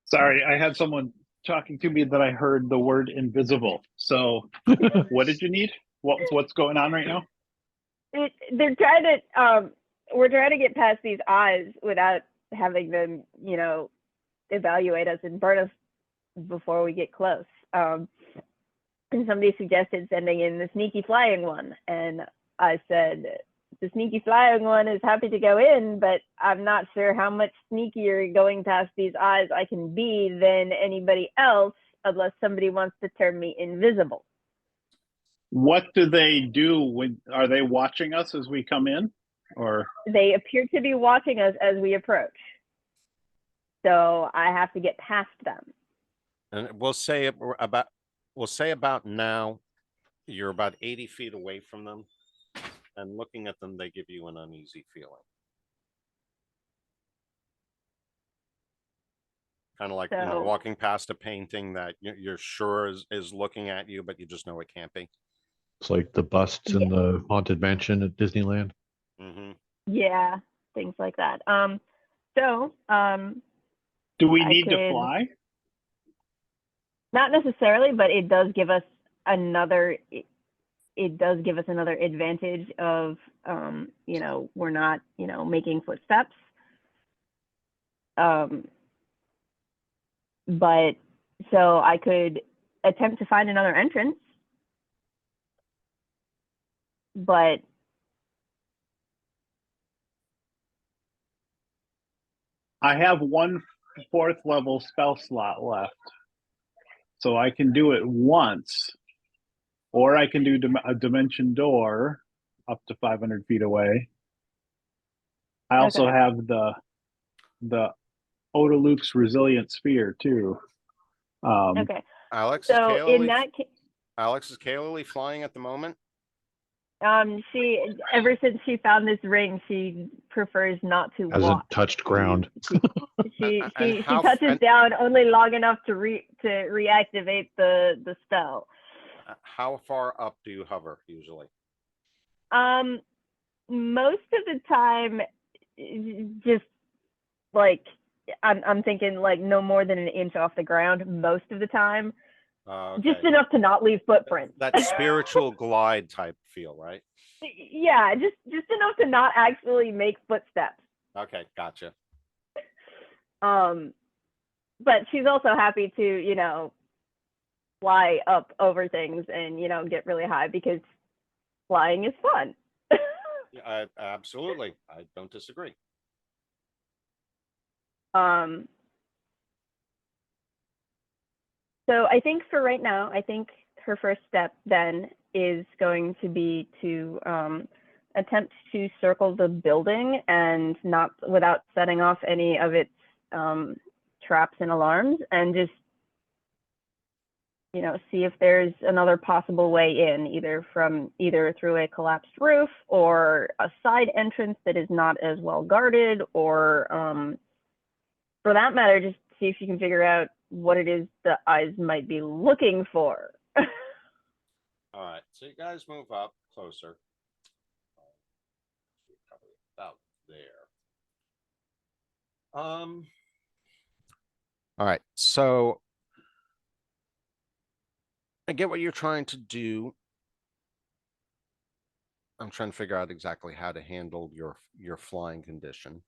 Sorry, I had someone talking to me that I heard the word invisible. So what did you need? What's going on right now? They're trying to we're trying to get past these eyes without having them, you know, evaluate us and burn us before we get close. And somebody suggested sending in the sneaky flying one, and I said the sneaky flying one is happy to go in, but I'm not sure how much sneakier going past these eyes I can be than anybody else unless somebody wants to turn me invisible. What do they do when are they watching us as we come in? Or They appear to be watching us as we approach. So I have to get past them. And we'll say about now, you're about 80 feet away from them, and looking at them, they give you an uneasy feeling. Kind of like So- walking past a painting that you're sure is looking at you, but you just know it can't be. It's like the busts in the Haunted Mansion at Disneyland. Mm-hmm. Yeah, things like that. So do we I need to could- fly? not necessarily, but it does give us another. It does give us another advantage of, you know, we're not, you know, making footsteps. But so I could attempt to find another entrance, but I have 1 4th level spell slot left. So I can do it once, or I can do a dimension door up to 500 feet away. I also Okay. have the Odaluk's resilient sphere too. okay. Alex, So is in Kaylee, that case, Alex, is Kaylee flying at the moment? she ever since she found this ring, she prefers not to Hasn't walk. touched ground. She And how- touches and- down only long enough to reactivate the spell. How far up do you hover usually? Most of the time, just like I'm thinking like no more than an inch off the ground. Most of the time, just Okay. enough to not leave footprints. That spiritual glide type feel, right? Yeah, just enough to not actually make footsteps. Okay, gotcha. But she's also happy to, fly up over things and, get really high because flying is fun. Yeah, absolutely. I don't disagree. So I think for right now, I think her first step then is going to be to attempt to circle the building and not without setting off any of its traps and alarms, and just see if there's another possible way in, either through a collapsed roof or a side entrance that is not as well guarded, or for that matter, just see if you can figure out what it is the eyes might be looking for. All right, so you guys move up closer. About there. All right, so I get what you're trying to do. I'm trying to figure out exactly how to handle your flying condition.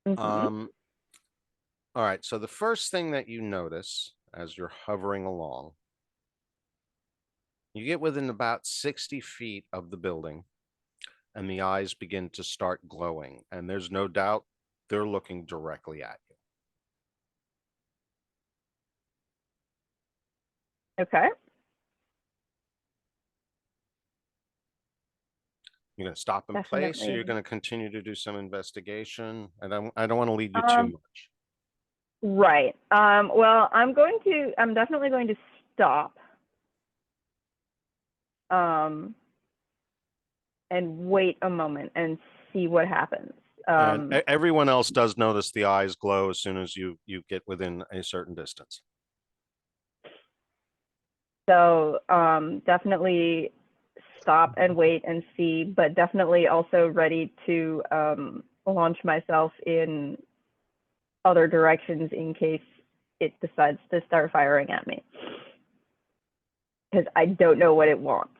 Mhm. All right, so the first thing that you notice as you're hovering along, you get within about 60 feet of the building, and the eyes begin to start glowing, and there's no doubt they're looking directly at you. Okay. You're going to stop in place, or you're Definitely. going to continue to do some investigation? I don't want to lead you too Um, much. Right. Well, I'm definitely going to stop. And wait a moment and see what happens. And everyone else does notice the eyes glow as soon as you get within a certain distance. So definitely stop and wait and see, but definitely also ready to launch myself in other directions in case it decides to start firing at me. Because I don't know what it wants.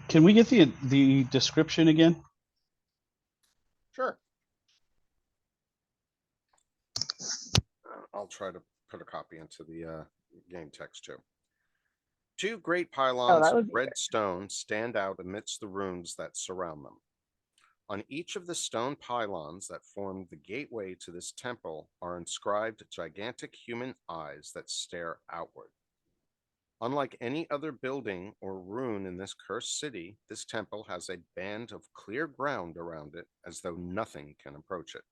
Can we get the description again? Sure. I'll try to put a copy into the game text too. Two great pylons that of would be red stone stand out amidst the ruins that surround them. On each of the stone pylons that form the gateway to this temple are inscribed gigantic human eyes that stare outward. Unlike any other building or ruin in this cursed city, this temple has a band of clear ground around it as though nothing can approach it.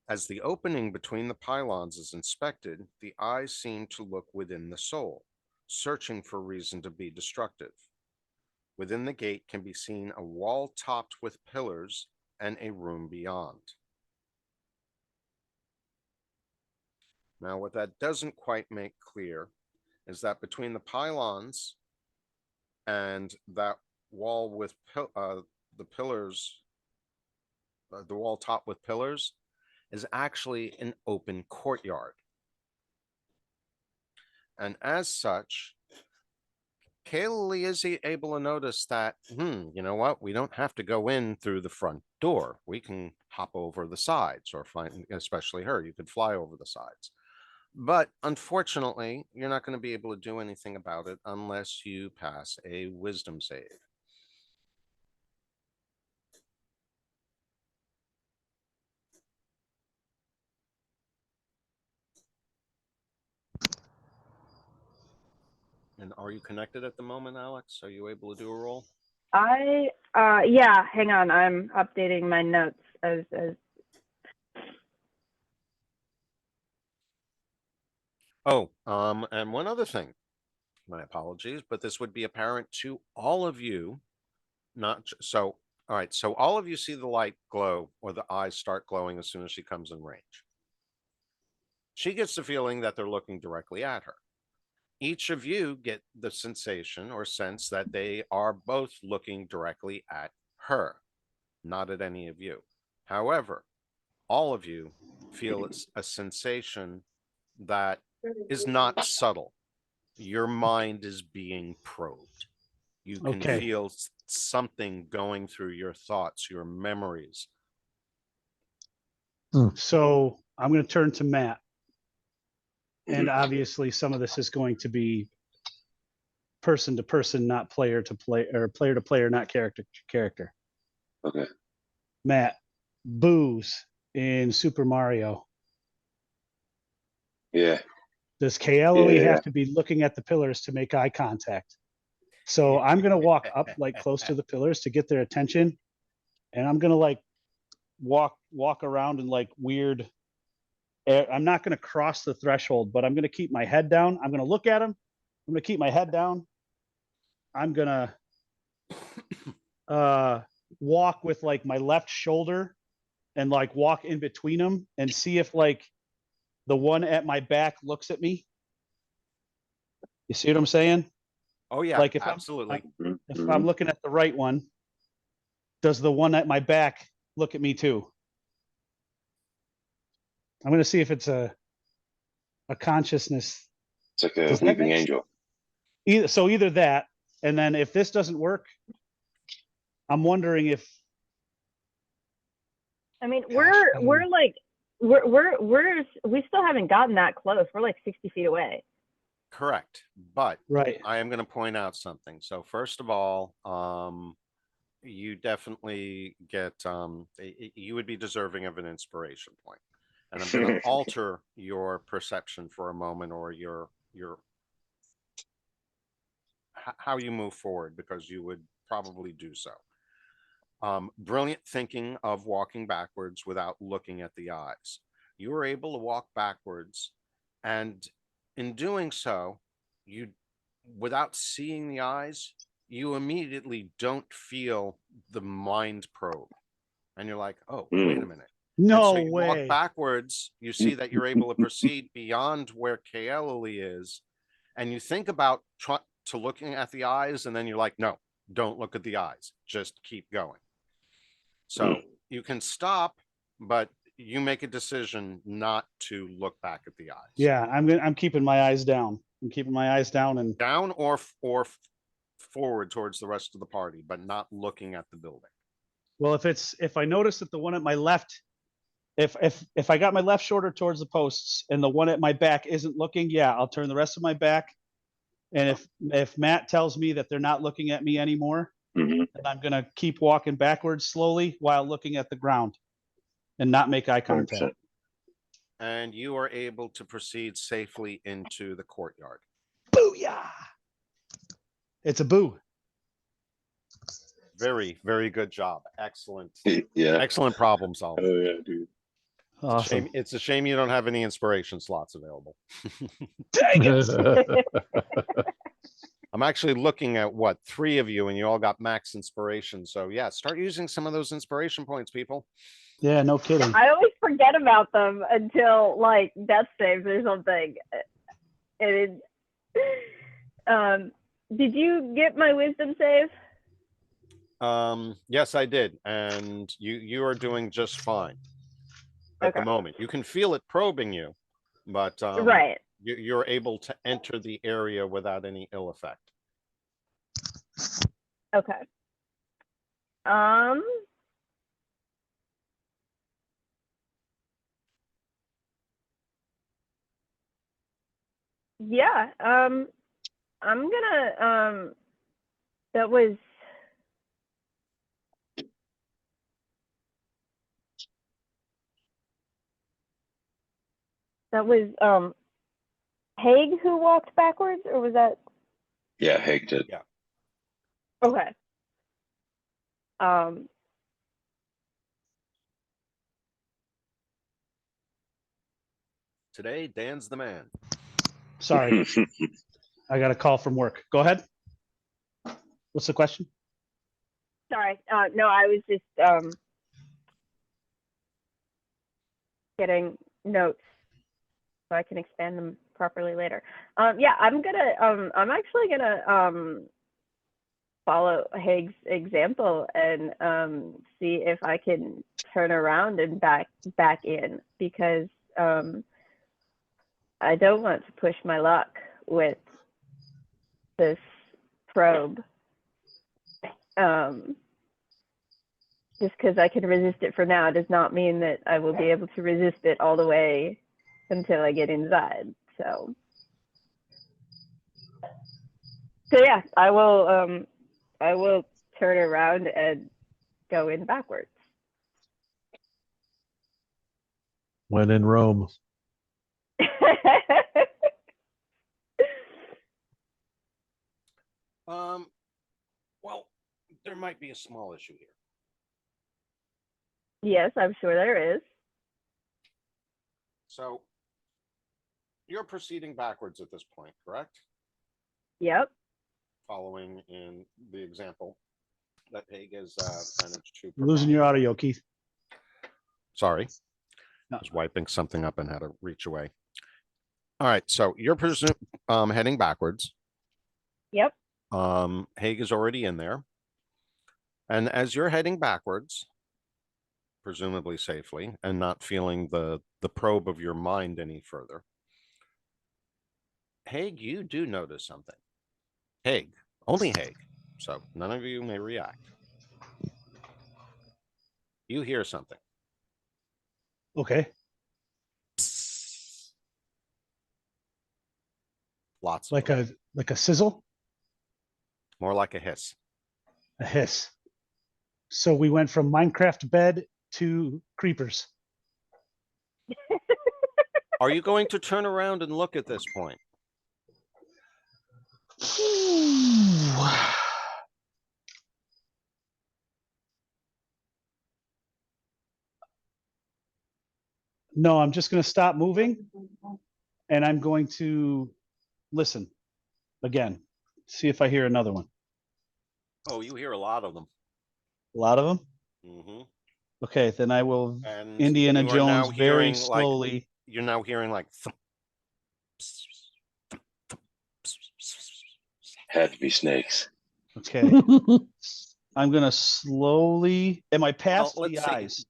As the opening between the pylons is inspected, the eyes seem to look within the soul, searching for reason to be destructive. Within the gate can be seen a wall topped with pillars and a room beyond. Now, what that doesn't quite make clear is that between the pylons and that wall with the pillars, the wall topped with pillars, is actually an open courtyard. And as such, Kaylee is able to notice that, you know what? We don't have to go in through the front door. We can hop over the sides, or find, especially her, you could fly over the sides. But unfortunately, you're not going to be able to do anything about it unless you pass a wisdom save. And are you connected at the moment, Alex? Are you able to do a roll? yeah, hang on. I'm updating my notes as Oh, and one other thing. My apologies, but this would be apparent to all of you. So, all right. So all of you see the light glow, or the eyes start glowing as soon as she comes in range. She gets the feeling that they're looking directly at her. each of you get the sensation or sense that they are both looking directly at her, not at any of you. However, all of you feel a sensation that is not subtle. Your mind is being probed. You can Okay. feel something going through your thoughts, your memories. So I'm going to turn to Matt. And obviously some of this is going to be person to person, not player to player, or player to player, not character to character. Okay. Matt, Booze in Super Mario. Yeah. Does Kael'Eli Yeah. have to be looking at the pillars to make eye contact? So I'm going to walk up like close to the pillars to get their attention. And I'm going to like walk around in like weird. I'm not going to cross the threshold, but I'm going to keep my head down. I'm going to look at them. I'm going to keep my head down. I'm going to walk with like my left shoulder and like walk in between them and see if like the one at my back looks at me. You see what I'm saying? Oh yeah, Like if absolutely. if I'm looking at the right one, does the one at my back look at me too? I'm going to see if it's a consciousness. It's like a Does that weeping make angel. either that, and then if this doesn't work, I'm wondering if I mean, Gosh, I don't we're know. like we still haven't gotten that close. We're like 60 feet away. Correct. But right. I am going to point out something. So first of all, you definitely get you would be deserving of an inspiration point. And I'm going to alter your perception for a moment, or your how you move forward, because you would probably do so. Brilliant thinking of walking backwards without looking at the eyes. You were able to walk backwards, and in doing so, you, without seeing the eyes, you immediately don't feel the mind probe. And you're like, oh, wait a minute. And so No you walk way. backwards, you see that you're able to proceed beyond where Kael'Eli is, and you think about to looking at the eyes, and then you're like, no, don't look at the eyes, just keep going. So you can stop, but you make a decision not to look back at the eyes. Yeah, I'm keeping my eyes down. I'm keeping my eyes down and Down or forward towards the rest of the party, but not looking at the building. well, if I notice that the one at my left, if I got my left shoulder towards the posts and the one at my back isn't looking, yeah, I'll turn the rest of my back. And if Matt tells me that they're not looking at me anymore, then I'm gonna keep walking backwards slowly while looking at the ground and not make eye contact. 100%. And you are able to proceed safely into the courtyard. Booyah! It's a boo. Very, very good job. Excellent. Yeah. Excellent problem solving. Oh yeah, dude. Awesome. It's a shame you don't have any inspiration slots available. Dang it. I'm actually looking at what, 3 of you, and you all got max inspiration. So yeah, start using some of those inspiration points, people. Yeah, no kidding. I always forget about them until like death saves or something. And did you get my wisdom save? Yes, I did, and you are doing just fine at the Okay. moment. You can feel it probing you, but Right. you're able to enter the area without any ill effect. Okay. Yeah. I'm gonna that was Haig who walked backwards, or was that Yeah, Hank did. Yeah. okay? Today, Dan's the man. Sorry, I got a call from work. Go ahead. What's the question? Sorry. No, I was just getting notes. so I can expand them properly later. Yeah, I'm actually gonna follow Haig's example and see if I can turn around and back in, because I don't want to push my luck with this probe. Just because I can resist it for now does not mean that I will be able to resist it all the way until I get inside. So yeah, I will turn around and go in backwards. When in Rome. Well, there might be a small issue here. Yes, I'm sure there is. So you're proceeding backwards at this point, correct? Yep. Following in the example that Haig has managed to Losing provide. your audio, Keith. Sorry. No. I was wiping something up and had to reach away. All right, so you're heading backwards. Yep. Haig is already in there. And as you're heading backwards, presumably safely, and not feeling the probe of your mind any further, Haig, you do notice something. Haig, only Haig, so none of you may react. You hear something. Okay. Lots of Like them. a sizzle, More like a hiss. a hiss. So we went from Minecraft bed to creepers. Are you going to turn around and look at this point? No, I'm just going to stop moving and I'm going to listen again, see if I hear another one. Oh, you hear a lot of them. A lot of them? Mm-hmm. Okay, then I will And Indiana you are now Jones very hearing, like, slowly. you're now hearing like thump. Had to be snakes. Okay. I'm going to slowly. Am I past the let's see. eyes?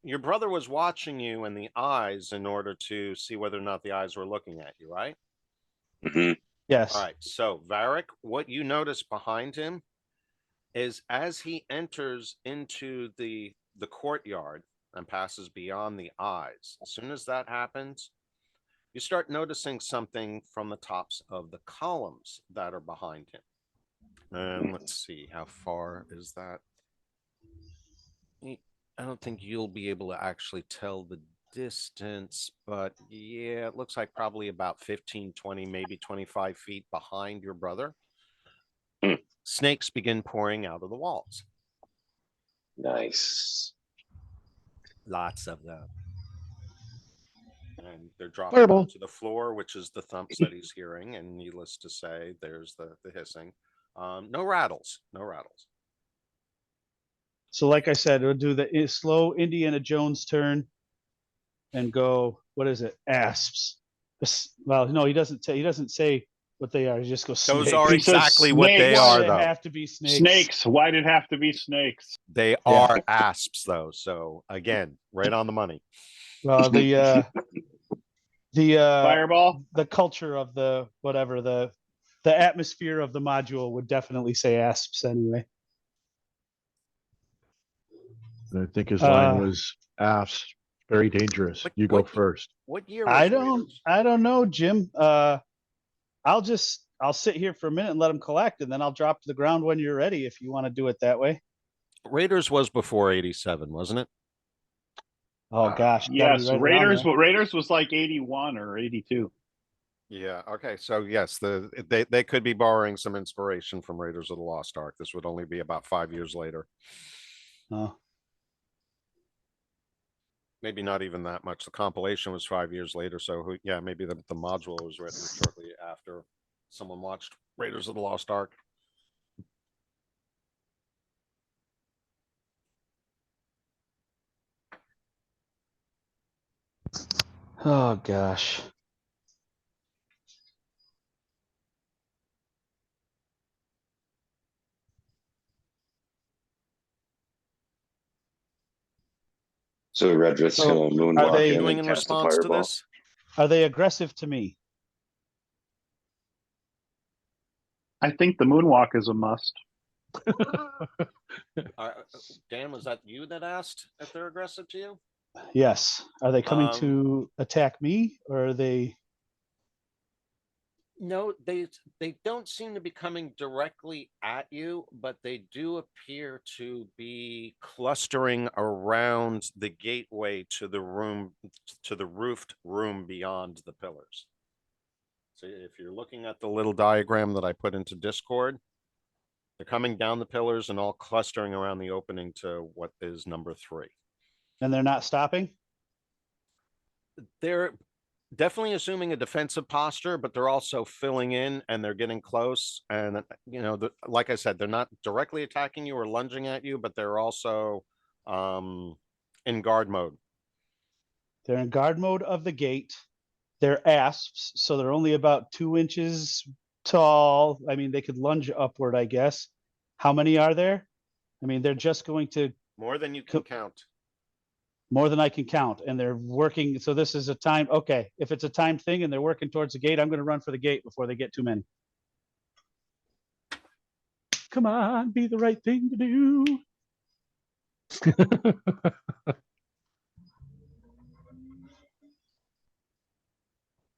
Your brother was watching you in the eyes in order to see whether or not the eyes were looking at you, right? Hmm. Yes. All right. So, Varric, what you notice behind him is as he enters into the courtyard and passes beyond the eyes, as soon as that happens, you start noticing something from the tops of the columns that are behind him. And let's see, how far is that? I don't think you'll be able to actually tell the distance, but yeah, it looks like probably about 15, 20, maybe 25 feet behind your brother. Snakes begin pouring out of the walls. Nice. Lots of them. And they're dropping Fireball. onto the floor, which is the thumps that he's hearing. And needless to say, there's the hissing. No rattles. No rattles. So, like I said, we'll do the slow Indiana Jones turn and go. What is it? Asps. Well, no, he doesn't say what they are. He just goes. Those Snakes. are He says exactly what they snakes. Why are, did it though. have to be snakes? Snakes. Why did it have to be snakes? They are asps, though. So again, right on the money. Well, the Fireball. the culture of the whatever the atmosphere of the module would definitely say asps anyway. And I think his line was "Asps, very dangerous. What- You go what- first." What year was I Raiders? don't know, Jim. I'll sit here for a minute and let them collect, and then I'll drop to the ground when you're ready. If you want to do it that way. Raiders was before 87, wasn't it? Oh gosh, gotta be Yes, right around Raiders. there. Raiders was like 81 or 82. Yeah. Okay. So yes, they could be borrowing some inspiration from Raiders of the Lost Ark. This would only be about 5 years later. Oh. Maybe not even that much. The compilation was 5 years later. So yeah, maybe the module was written shortly after someone watched Raiders of the Lost Ark. Oh gosh. So Redriff's So, gonna are moonwalk they in Doing and in cast a response to fireball. this? are they aggressive to me? I think the moonwalk is a must. Dan, was that you that asked if they're aggressive to you? Yes. Are they coming Um, to attack me, or are they? No, they don't seem to be coming directly at you, but they do appear to be clustering around the gateway to the room, to the roofed room beyond the pillars. So if you're looking at the little diagram that I put into Discord, they're coming down the pillars and all clustering around the opening to what is number 3. And they're not stopping? They're definitely assuming a defensive posture, but they're also filling in and they're getting close. And, like I said, they're not directly attacking you or lunging at you, but they're also in guard mode. They're in guard mode of the gate. They're asps, so they're only about 2 inches tall. I mean, they could lunge upward, I guess. How many are there? I mean, they're just going to More than you can count. more than I can count, and they're working. So this is a time. Okay, if it's a timed thing and they're working towards the gate, I'm going to run for the gate before they get too many. Come on, be the right thing to do.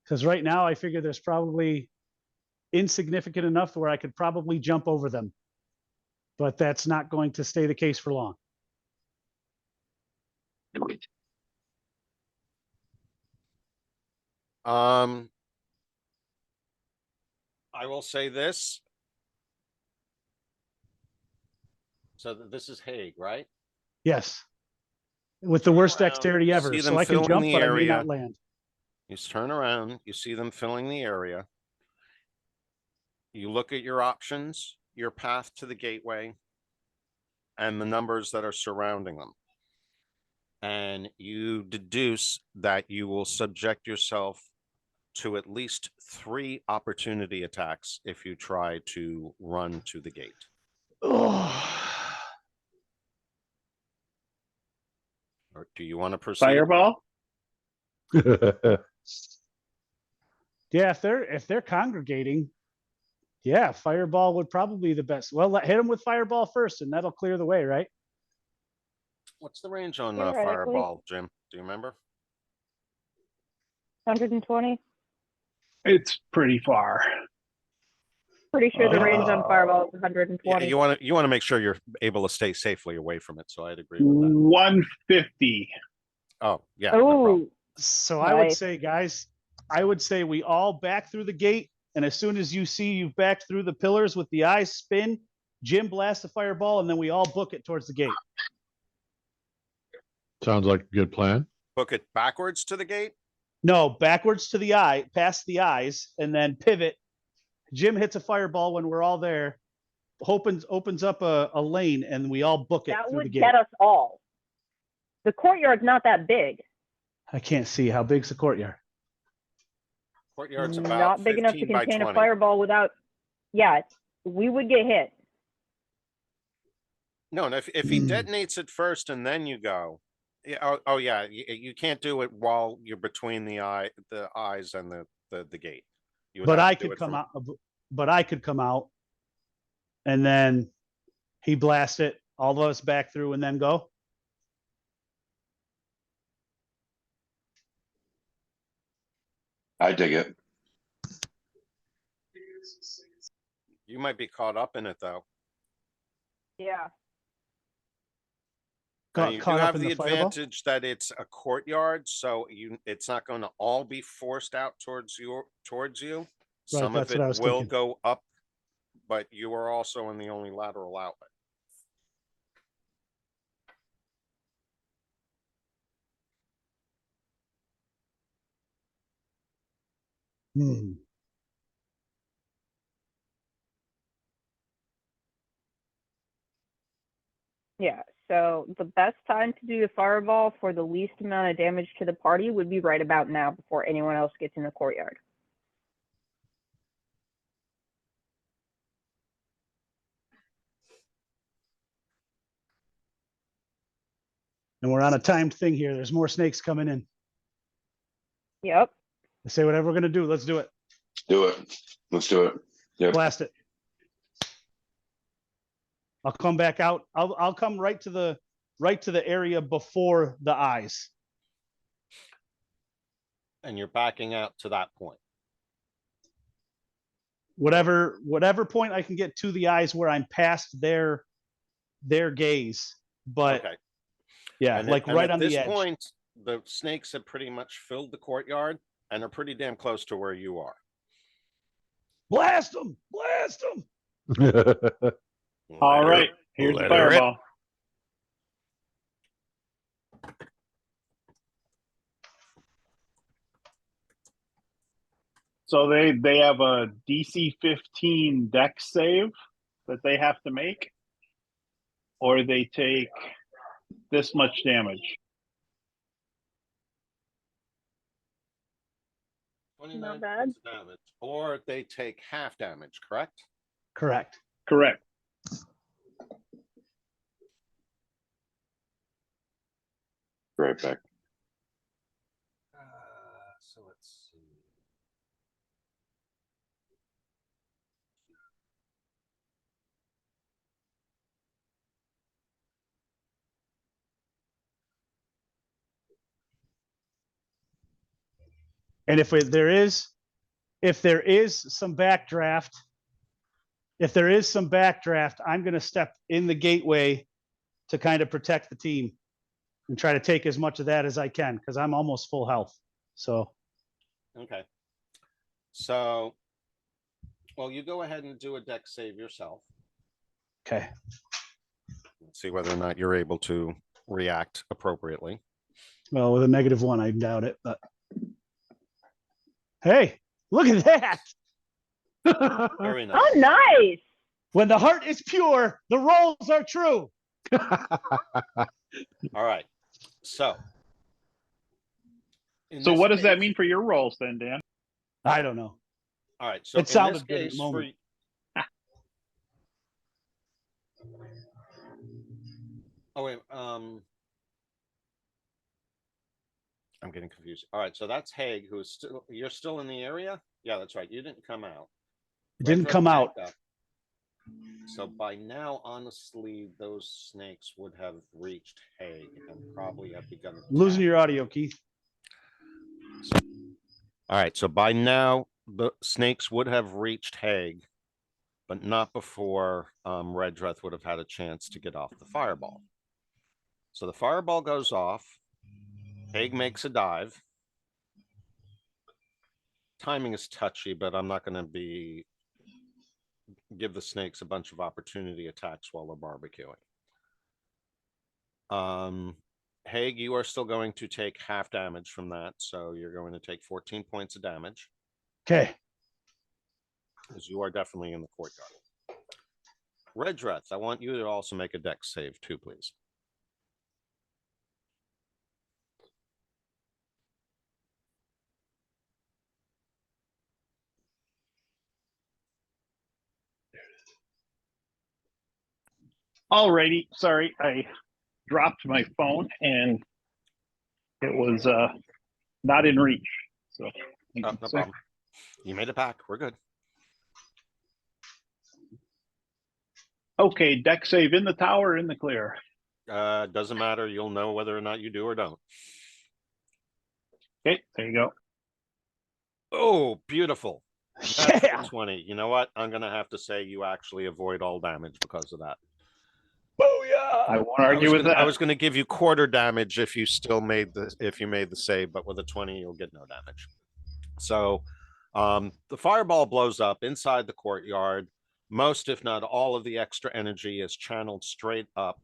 Because right now I figure there's probably insignificant enough where I could probably jump over them. But that's not going to stay the case for long. I will say this. So this is Hague, right? Yes. With the Turn worst around, dexterity ever. see them So I can filling jump, the but I may area. not land. You turn around, you see them filling the area. You look at your options, your path to the gateway, and the numbers that are surrounding them. And you deduce that you will subject yourself to at least 3 opportunity attacks if you try to run to the gate. Oh. Or do you want to proceed? Fireball? Yeah, if they're congregating, yeah, fireball would probably be the best. Well, hit them with fireball first, and that'll clear the way, right? What's the range on Theoretically. fireball, Jim? Do you remember? 120. It's pretty far. Pretty sure the range on fireball is 120. Yeah, you want to make sure you're able to stay safely away from it. So I'd agree with that. 150. Oh yeah. No problem. Oh, So I would Nice. say, guys, I would say we all back through the gate, and as soon as you see you've backed through the pillars with the eyes spin, Jim blasts the fireball, and then we all book it towards the gate. Sounds like a good plan. Book it backwards to the gate. No, backwards to the eye, past the eyes, and then pivot. Jim hits a fireball when we're all there, opens up a lane, and we all book it that through the would gate. get us all. The courtyard's not that big. I can't see how big's the courtyard. Courtyard's about Not big enough to 15 by contain 20. a fireball without. Yeah, we would get hit. No, and if he detonates it first and then you go, yeah, oh yeah, you can't do it while you're between the eyes and the gate. You would But have I to do could it come from- out. But I could come out, and then he blast it. All of us back through, and then go. I dig it. You might be caught up in it though. Yeah. And you do Caught up have in the fireball? advantage that it's a courtyard, so it's not going to all be forced out towards you. Some of that's what I it was will thinking. go up, but you are also in the only lateral outlet. Hmm. Yeah. So the best time to do a fireball for the least amount of damage to the party would be right about now before anyone else gets in the courtyard. And we're on a timed thing here. There's more snakes coming in. Yep. I say whatever we're gonna do. Let's do it. Do it. Let's do it. Yep. Blast it. I'll come back out. I'll come right to the area before the eyes. And you're backing out to that point. Whatever point I can get to the eyes where I'm past their gaze. But Okay. yeah, And like and right at on this the edge. point, the snakes have pretty much filled the courtyard and are pretty damn close to where you are. Blast them! Blast them! All Let her- right, here's the let her rip. fireball. So they have a DC 15 dex save that they have to make, or they take this much damage. 29 Not bad. points of damage. Or they take half damage, correct? Correct. Correct. Right back. So let's see. And if there is some backdraft, I'm going to step in the gateway to kind of protect the team and try to take as much of that as I can because I'm almost full health. So Okay. So, well, you go ahead and do a dex save yourself. okay. Let's see whether or not you're able to react appropriately. Well, with a -1, I doubt it. But hey, look at that! Very nice. Oh, nice. When the heart is pure, the rolls are true. All right. So. in So this what does that case- mean for your rolls then, Dan? I don't know. All right. So It sounded good at the case, moment. Oh wait. I'm getting confused. All right. So that's Haig, who is still. You're still in the area. Yeah, that's right. You didn't come out. It didn't Red come Dress out. backed up. So by now, honestly, those snakes would have reached Haig and probably have begun. Losing attacking. your audio, Keith. All right. So by now, the snakes would have reached Haig, but not before Redreth would have had a chance to get off the fireball. So the fireball goes off. Haig makes a dive. Timing is touchy, but I'm not going to give the snakes a bunch of opportunity attacks while they're barbecuing. Haig, you are still going to take half damage from that, so you're going to take 14 points of damage Okay. because you are definitely in the courtyard. Redreth, I want you to also make a dex save too, please. Alrighty, sorry, I dropped my phone and it was not in reach. So Oh, no problem. You made it back. We're good. okay, deck save in the tower, in the clear. Doesn't matter. You'll know whether or not you do or don't. Okay, there you go. Oh, beautiful. That's Yeah. 20. You know what? I'm going to have to say you actually avoid all damage because of that. Booyah! I won't argue with that. I was going to give you quarter damage if you made the save, but with a 20, you'll get no damage. So the fireball blows up inside the courtyard. Most, if not all, of the extra energy is channeled straight up.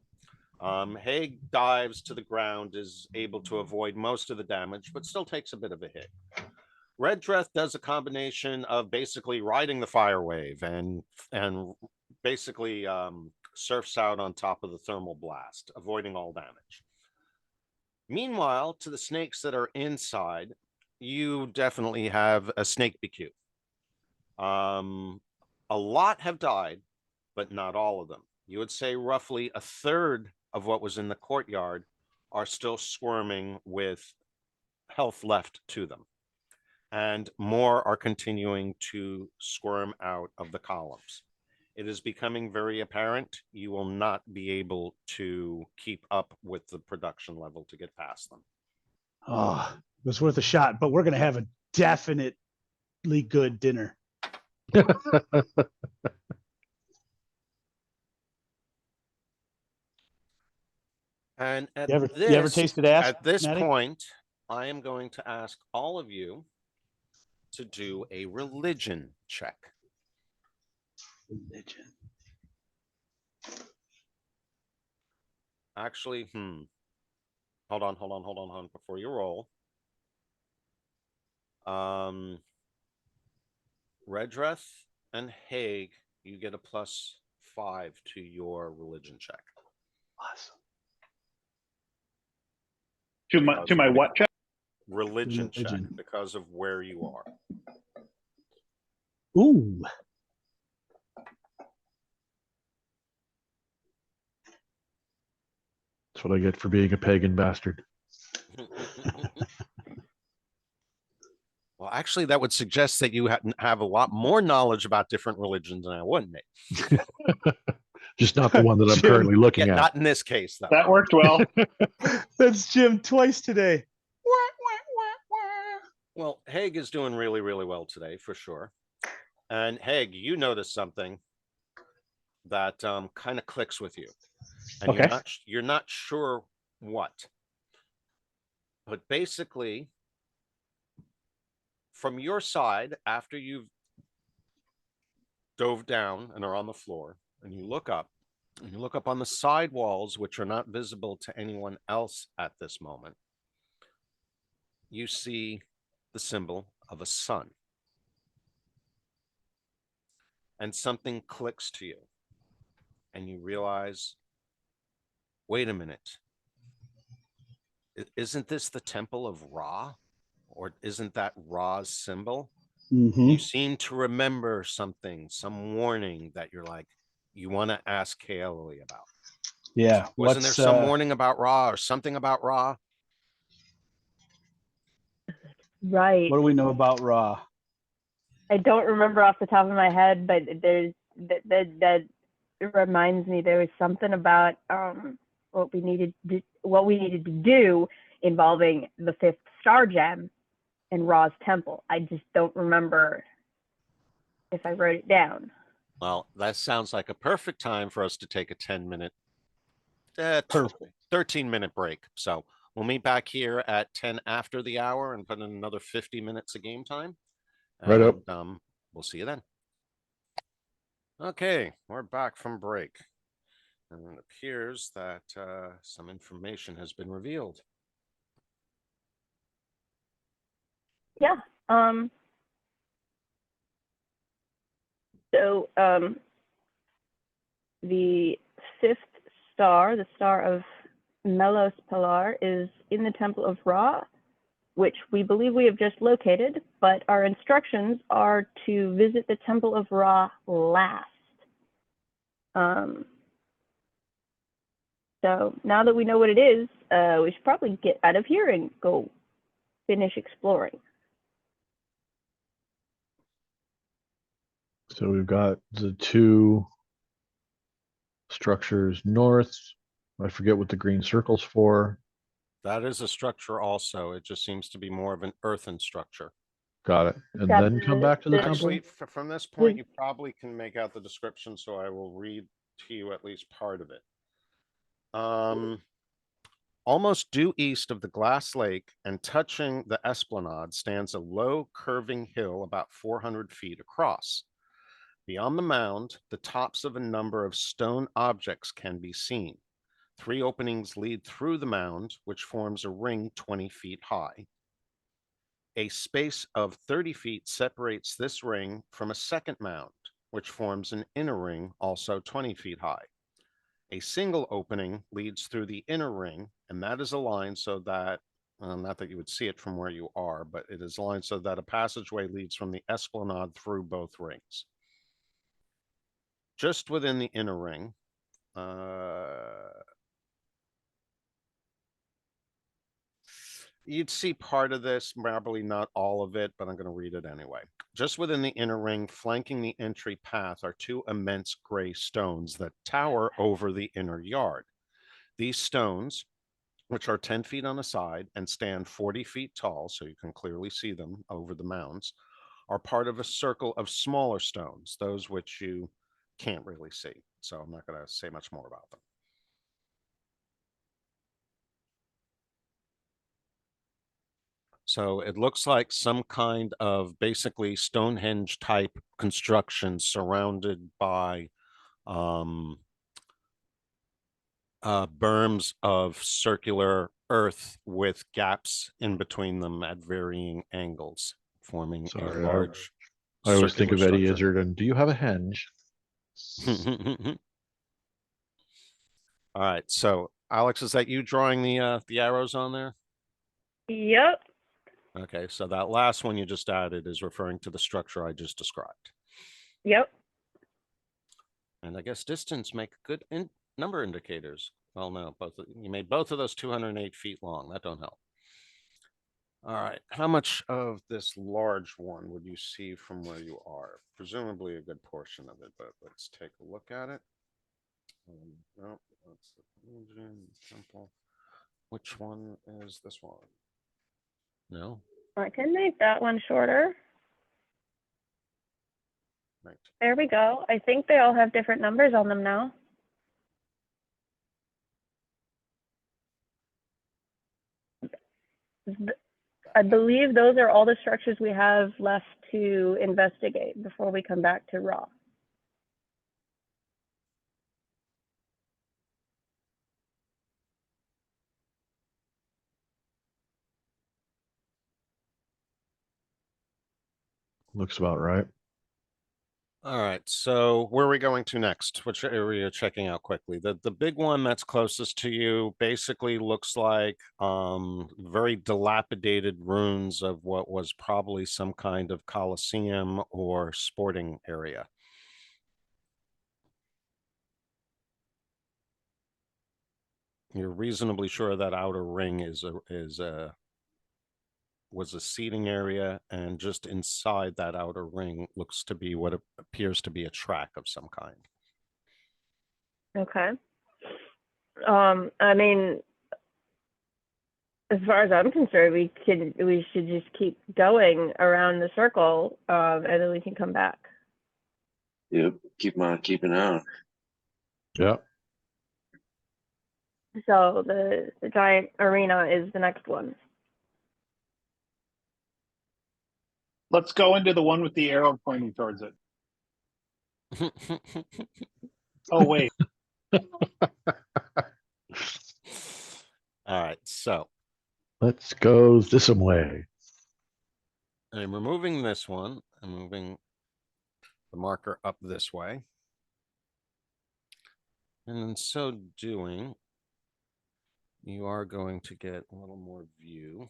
Haig dives to the ground, is able to avoid most of the damage, but still takes a bit of a hit. Redreth does a combination of basically riding the fire wave and basically surfs out on top of the thermal blast, avoiding all damage. Meanwhile, to the snakes that are inside, you definitely have a snake BQ. A lot have died, but not all of them. You would say roughly a third of what was in the courtyard are still squirming with health left to them. And more are continuing to squirm out of the columns. It is becoming very apparent you will not be able to keep up with the production level to get past them. Oh, it was worth a shot, but we're going to have a definitely good dinner. And at You ever tasted ass, at this Maddie? point, I am going to ask all of you to do a religion check. Religion. Actually, hold on before you roll. Redreth and Haig, you get a +5 to your religion check. Awesome. To my what check? Religion check Religion. because of where you are. Ooh. That's what I get for being a pagan bastard. Well, actually, that would suggest that you have a lot more knowledge about different religions than I, wouldn't it? Just not the one that I'm Jim. currently looking at. Not in this case, though. That worked well. That's Jim twice today. Well, Haig is doing really, really well today, for sure. And Haig, you notice something that kind of clicks with you. And Okay. you're not sure what. But basically, from your side, after you've dove down and are on the floor, and you look up on the side walls, which are not visible to anyone else at this moment, you see the symbol of a sun. And something clicks to you. And you realize, wait a minute. Isn't this the temple of Ra? Or isn't that Ra's symbol? Mm-hmm. You seem to remember something, some warning that you're like, you want to ask Elohir about. Yeah. Wasn't there some warning about Ra or something about Ra? Right. What do we know about Ra? I don't remember off the top of my head, but there's that reminds me there was something about what we needed to do involving the 5th star gem and Ra's temple. I just don't remember if I wrote it down. Well, that sounds like a perfect time for us to take a 10-minute, Perfect. 13-minute break. So we'll meet back here at 10 after the hour and put in another 50 minutes of game time. Right up. And we'll see you then. Okay, we're back from break. And it appears that some information has been revealed. Yeah. So the 5th star, the star of Melos Pilar, is in the Temple of Ra, which we believe we have just located, but our instructions are to visit the Temple of Ra last. So now that we know what it is, we should probably get out of here and go finish exploring. So we've got the 2 structures north. I forget what the green circle's for. That is a structure also. It just seems to be more of an earthen structure. Got it. And Got then come back to the temple. Actually, from this point, you probably can make out the description, so I will read to you at least part of it. Almost due east of the Glass Lake and touching the esplanade stands a low, curving hill about 400 feet across. Beyond the mound, the tops of a number of stone objects can be seen. 3 openings lead through the mound, which forms a ring 20 feet high. A space of 30 feet separates this ring from a second mound, which forms an inner ring also 20 feet high. A single opening leads through the inner ring, and that is aligned so that, not that you would see it from where you are, but it is aligned so that a passageway leads from the esplanade through both rings. Just within the inner ring, you'd see part of this, probably not all of it, but I'm going to read it anyway. Just within the inner ring, flanking the entry path, are two immense gray stones that tower over the inner yard. These stones, which are 10 feet on the side and stand 40 feet tall, so you can clearly see them over the mounds, are part of a circle of smaller stones, those which you can't really see. So I'm not going to say much more about them. So it looks like some kind of basically Stonehenge type construction surrounded by berms of circular earth with gaps in between them at varying angles, forming a Sorry, large I always think of circular Eddie structure. Izzard and do you have a henge? All right, so Alex, is that you drawing the arrows on there? Yep. Okay, so that last one you just added is referring to the structure I just described. Yep. And I guess distance make good number indicators. Well, no, you made both of those 208 feet long. That don't help. All right, how much of this large one would you see from where you are? Presumably a good portion of it, but let's take a look at it. No, that's the region, temple. Which one is this one? No, I can make that one shorter. right. There we go. I think they all have different numbers on them now. I believe those are all the structures we have left to investigate before we come back to Raw. Looks about right. All right, so where are we going to next? Which area are you checking out quickly? The big one that's closest to you basically looks like very dilapidated ruins of what was probably some kind of coliseum or sporting area. You're reasonably sure that outer ring was a seating area, and just inside that outer ring looks to be what appears to be a track of some kind. Okay. I mean, as far as I'm concerned, we should just keep going around the circle, and then we can come back. Yep. Keep on keeping on. Yeah. So the giant arena is the next one. Let's go into the one with the arrow pointing towards it. Oh, wait. All right, so Let's go this way. I'm removing this one. I'm moving the marker up this way. And in so doing, you are going to get a little more view.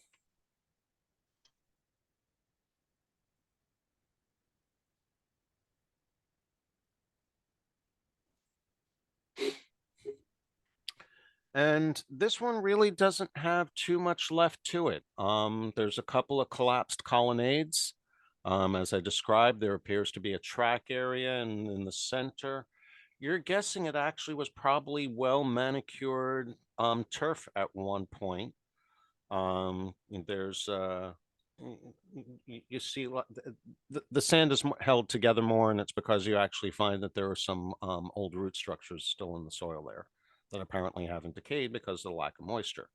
And this one really doesn't have too much left to it. There's a couple of collapsed colonnades. As I described, there appears to be a track area in the center. You're guessing it actually was probably well manicured turf at one point. There's you see the sand is held together more, and it's because you actually find that there are some old root structures still in the soil there that apparently haven't decayed because of the lack of moisture.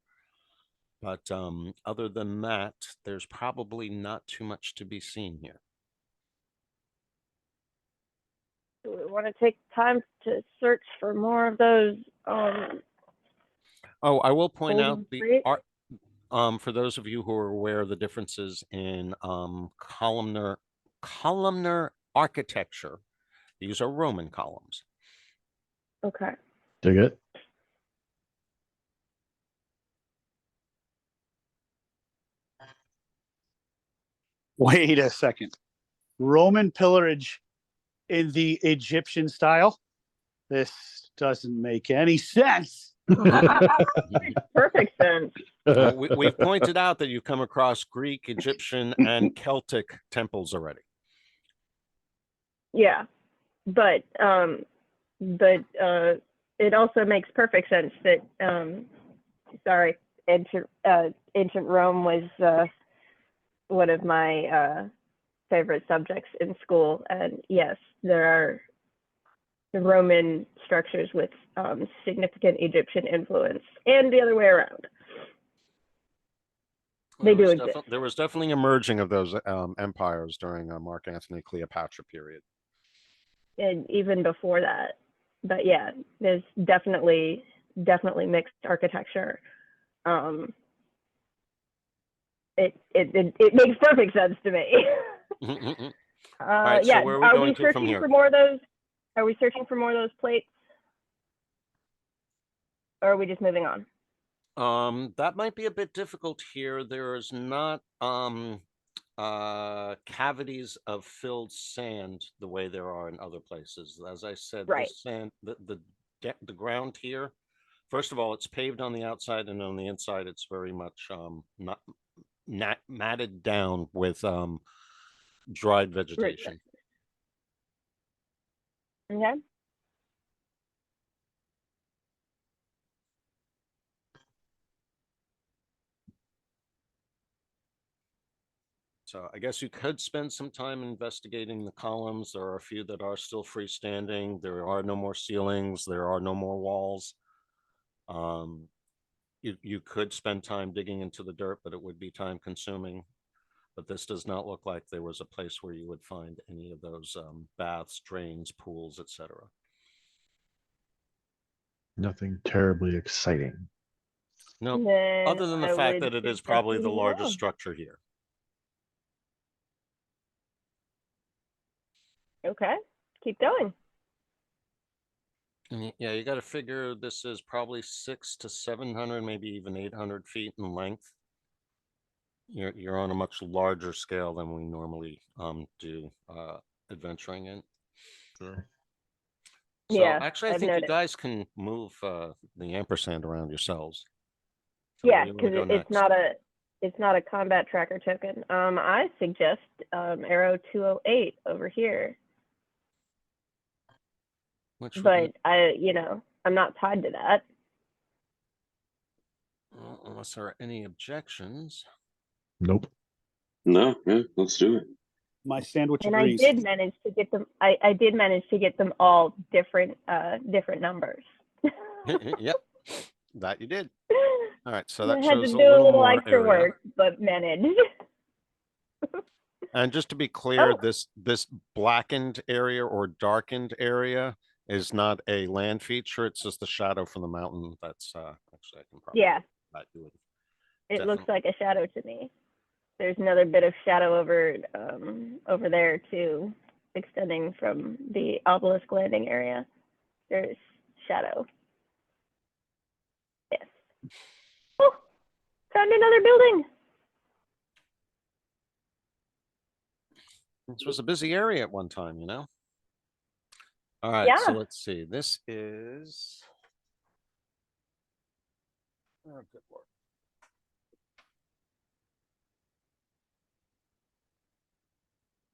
But other than that, there's probably not too much to be seen here. Do we want to take time to search for more of those? Oh, I will point out Golden the Street? art. For those of you who are aware of the differences in columnar architecture, these are Roman columns. Okay. Dig it. Wait a second. Roman pillaging in the Egyptian style? This doesn't make any sense. Perfect sense. Well, we've pointed out that you've come across Greek, Egyptian, and Celtic temples already. Yeah, but it also makes perfect sense that ancient Rome was one of my favorite subjects in school, and yes, there are the Roman structures with significant Egyptian influence, and the other way around. They do exist. There was definitely a merging of those empires during Mark Antony Cleopatra period. And even before that, but yeah, there's definitely mixed architecture. It makes perfect sense to me. Right, yeah, so where are we are going we to from searching here? for more of those? Are we searching for more of those plates, or are we just moving on? That might be a bit difficult here. There is not cavities of filled sand the way there are in other places. As I said, Right. this sand, the ground here, first of all, it's paved on the outside, and on the inside, it's very much not matted down with dried vegetation. Okay. So I guess you could spend some time investigating the columns. There are a few that are still freestanding. There are no more ceilings. There are no more walls. You could spend time digging into the dirt, but it would be time consuming. But this does not look like there was a place where you would find any of those baths, drains, pools, etc. Nothing terribly exciting. No, Then other than the I fact would that it is suggest probably the moving largest on. structure here. Okay, keep going. Yeah, you got to figure this is probably 600 to 700, maybe even 800 feet in length. You're on a much larger scale than we normally do adventuring in. Sure. So Yeah, actually, I I've think you noticed. guys can move the ampersand around yourselves. So Yeah, where do you wanna because go next? it's not a combat tracker token. I suggest Arrow 208 over here, Which would but I'm not tied to that. well, unless there are any objections. Nope. No, yeah, let's do it. My sandwich And agrees. I did manage to get them. I did manage to get them all different numbers. Yep, that you did. All right, so I that had to shows a do a little little more extra area. work, but managed. And just to be clear, Oh. this blackened area or darkened area is not a land feature. It's just the shadow from the mountain. That's actually I can probably Yeah, that you would it looks definitely. like a shadow to me. There's another bit of shadow over there too, extending from the obelisk landing area. There's shadow. Yes. Oh, found another building. This was a busy area at one time, you know. All right, so Yeah. let's see. This is oh, good work.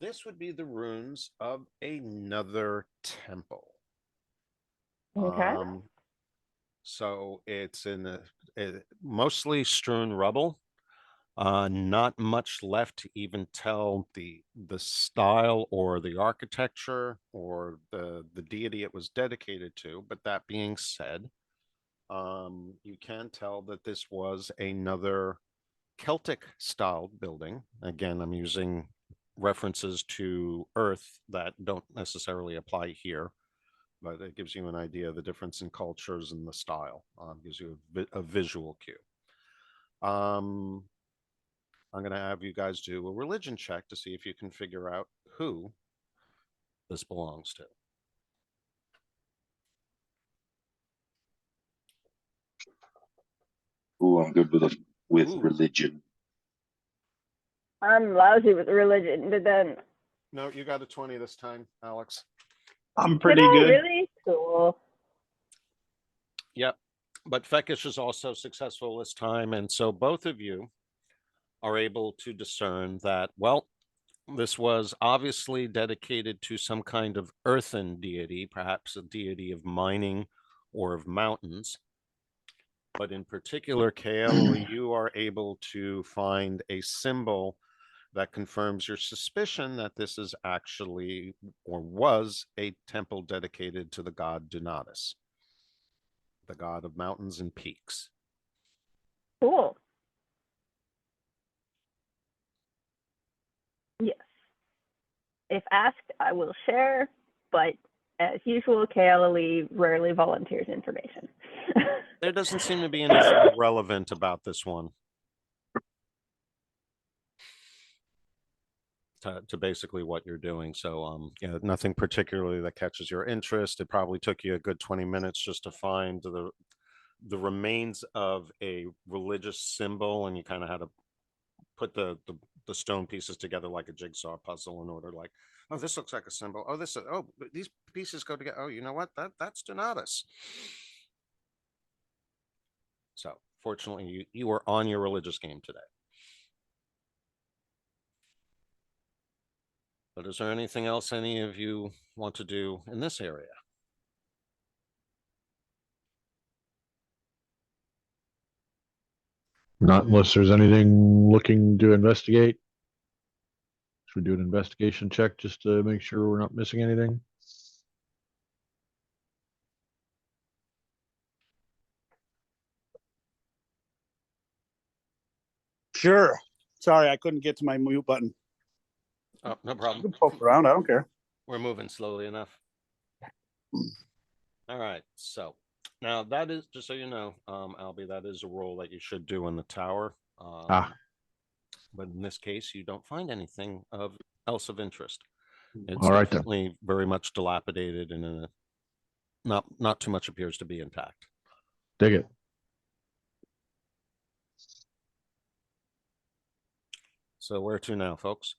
This would be the ruins of another temple. Okay. So it's in mostly strewn rubble. Not much left to even tell the style or the architecture or the deity it was dedicated to. But that being said, you can tell that this was another Celtic style building. Again, I'm using references to Earth that don't necessarily apply here, but it gives you an idea of the difference in cultures and the style. Gives you a visual cue. I'm going to have you guys do a religion check to see if you can figure out who this belongs to. Ooh, I'm good with Ooh. religion. I'm lousy with religion, but then No, you got a 20 this time, Alex. I'm did pretty I good. really? Cool. Yep. But Fekish is also successful this time. And so both of you are able to discern that, well, this was obviously dedicated to some kind of earthen deity, perhaps a deity of mining or of mountains. But in particular, Kale, you are able to find a symbol that confirms your suspicion that this is actually or was a temple dedicated to the god Donatus, the god of mountains and peaks. Cool. Yes. If asked, I will share, but as usual, KLE rarely volunteers information. There doesn't seem to be anything relevant about this one to basically what you're doing. So, yeah, nothing particularly that catches your interest. It probably took you a good 20 minutes just to find the remains of a religious symbol, and you kind of had to put the stone pieces together like a jigsaw puzzle in order, like, oh, this looks like a symbol. Oh, these pieces go together. Oh, you know what? That's Donatus. So fortunately, you were on your religious game today. But is there anything else any of you want to do in this area? Not unless there's anything looking to investigate. Should we do an investigation check just to make sure we're not missing anything? Sure. Sorry, I couldn't get to my mute button. Oh, no You problem. can poke around. I don't care. We're moving slowly enough. All right. So now that is, just so you know, Albie, that is a roll that you should do in the tower. But in this case, you don't find anything else of interest. It's All right then. definitely very much dilapidated and not too much appears to be intact. Dig it. So where to now, folks?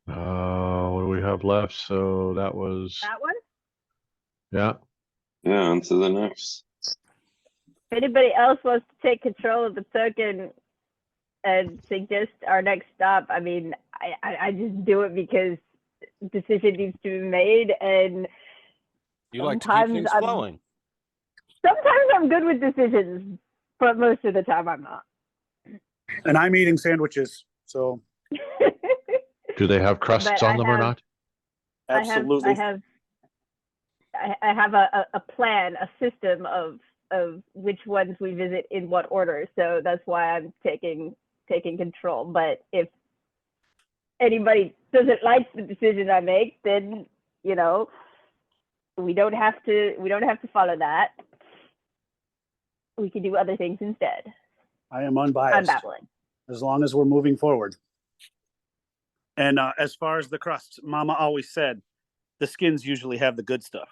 What do we have left? So that was, That one? yeah. Yeah, on to the next. If anybody else wants to take control of the token and suggest our next stop, I mean, I just do it because decision needs to be made, and You like to keep sometimes things flowing. sometimes I'm good with decisions, but most of the time I'm not. And I'm eating sandwiches, so Do they have crusts But on them or not? absolutely. I have a plan, a system of which ones we visit in what order. So that's why I'm taking control. But if anybody doesn't like the decision I make, then we don't have to follow that. We can do other things instead. I am I'm unbiased babbling. as long as we're moving forward. And as far as the crust, Mama always said, the skins usually have the good stuff.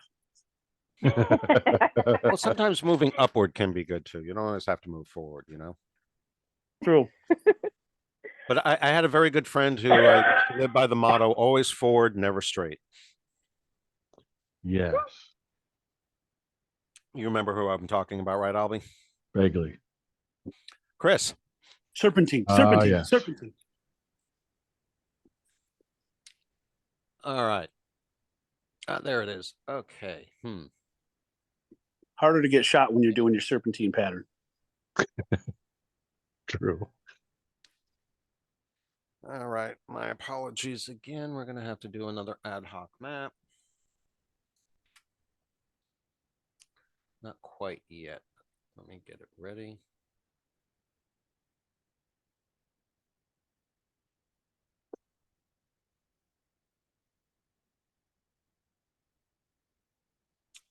Well, sometimes moving upward can be good too. You don't always have to move forward, you know. True. But I had a very good friend who lived by the motto: always forward, never straight. Yes, You remember who I'm talking about, right, Albie? vaguely. Chris. Serpentine. Yes. Serpentine. All right. There it is. Okay. Harder to get shot when you're doing your serpentine pattern. True. All right. My apologies again. We're going to have to do another ad hoc map. Not quite yet. Let me get it ready.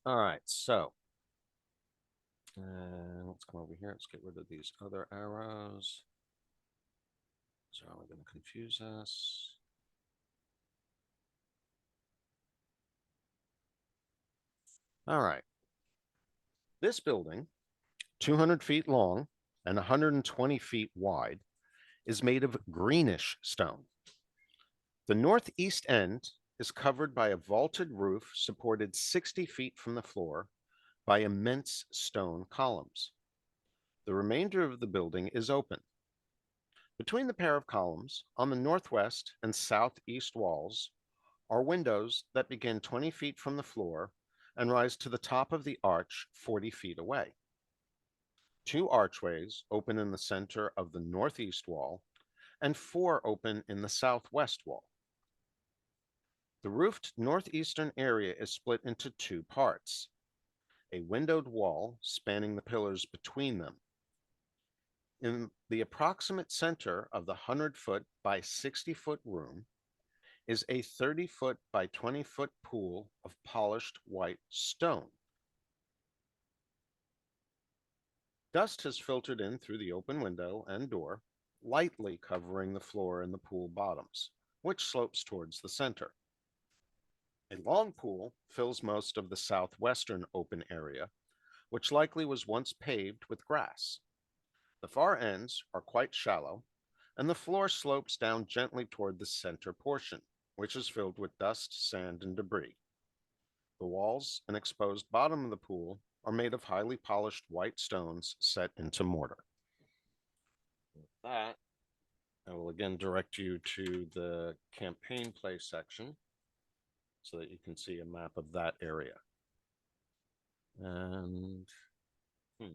All right. So let's come over here. Let's get rid of these other arrows. So are we going to confuse us? All right. This building 200 feet long and 120 feet wide, is made of greenish stone. The northeast end is covered by a vaulted roof supported 60 feet from the floor by immense stone columns. The remainder of the building is open. Between the pair of columns, on the northwest and southeast walls, are windows that begin 20 feet from the floor and rise to the top of the arch 40 feet away. 2 archways open in the center of the northeast wall, and 4 open in the southwest wall. The roofed northeastern area is split into 2 parts, a windowed wall spanning the pillars between them. In the approximate center of the 100-foot by 60-foot room is a 30-foot by 20-foot pool of polished white stone. Dust has filtered in through the open window and door, lightly covering the floor and the pool bottoms, which slopes towards the center. A long pool fills most of the southwestern open area, which likely was once paved with grass. The far ends are quite shallow, and the floor slopes down gently toward the center portion, which is filled with dust, sand, and debris. The walls and exposed bottom of the pool are made of highly polished white stones set into mortar. With that, I will again direct you to the campaign play section so that you can see a map of that area. And, you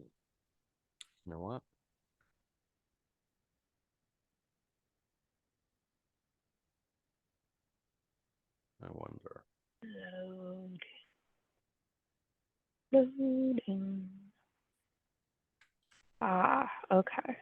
know what? I wonder. Loading. Ah, okay.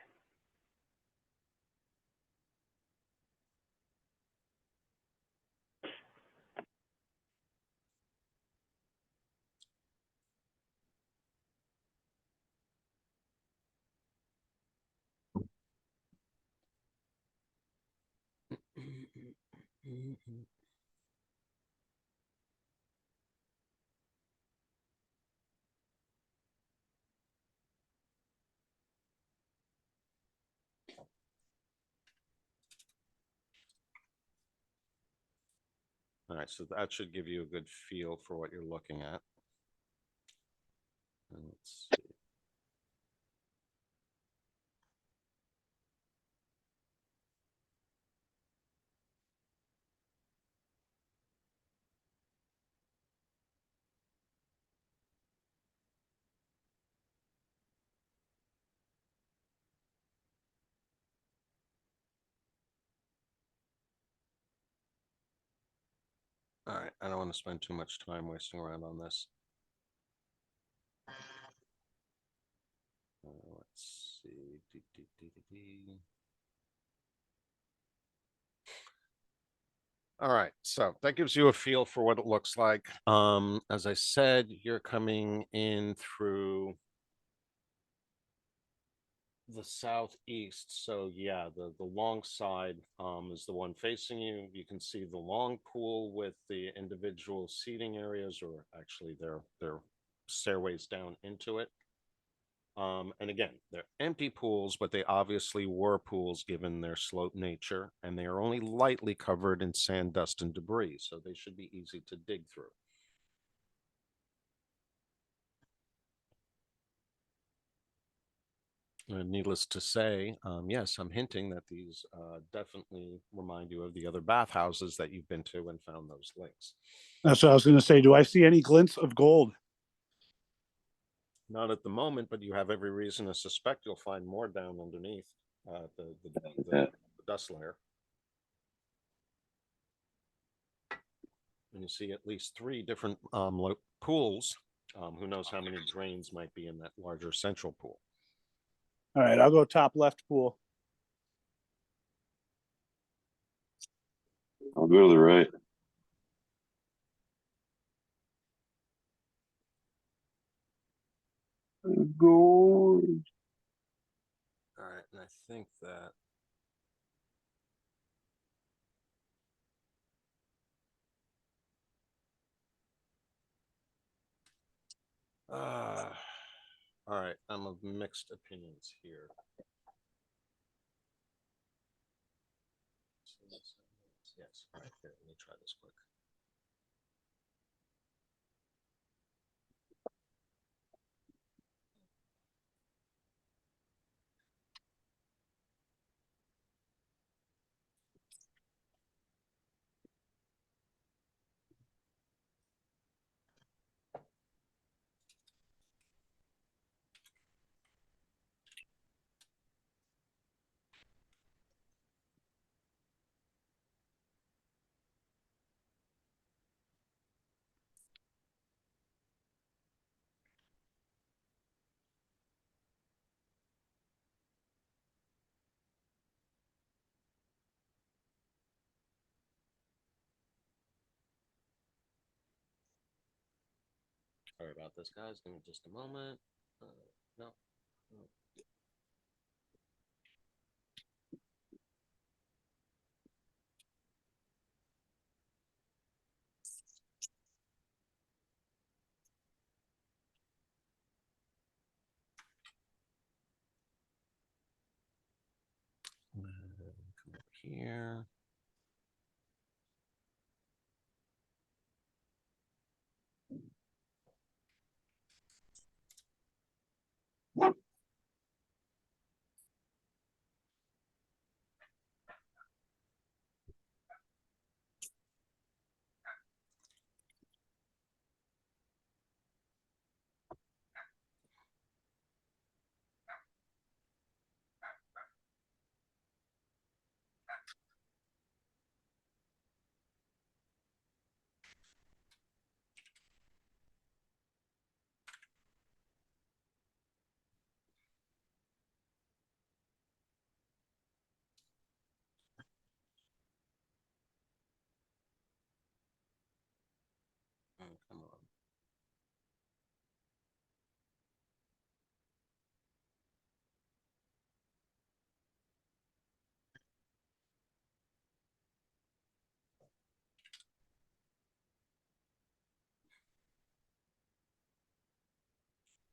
All right, so that should give you a good feel for what you're looking at. And let's see. All right, I don't want to spend too much time wasting around on this. Let's see. All right, so that gives you a feel for what it looks like. As I said, you're coming in through the southeast. So yeah, the long side is the one facing you. You can see the long pool with the individual seating areas, or actually they're stairways down into it. And again, they're empty pools, but they obviously were pools given their slope nature, and they are only lightly covered in sand, dust, and debris, so they should be easy to dig through. Needless to say, yes, I'm hinting that these definitely remind you of the other bathhouses that you've been to and found those links. That's what I was going to say. Do I see any glints of gold? Not at the moment, but you have every reason to suspect you'll find more down underneath the dust layer. And you see at least 3 different pools. Who knows how many drains might be in that larger central pool. All right, I'll go top left pool. I'll go to the right. Go. All right, and I think that All right, I'm of mixed opinions here. Yes, all right, here, let me try this quick. Sorry about this, guys. Give me just a moment. No. No. Come over here. Oh, come on.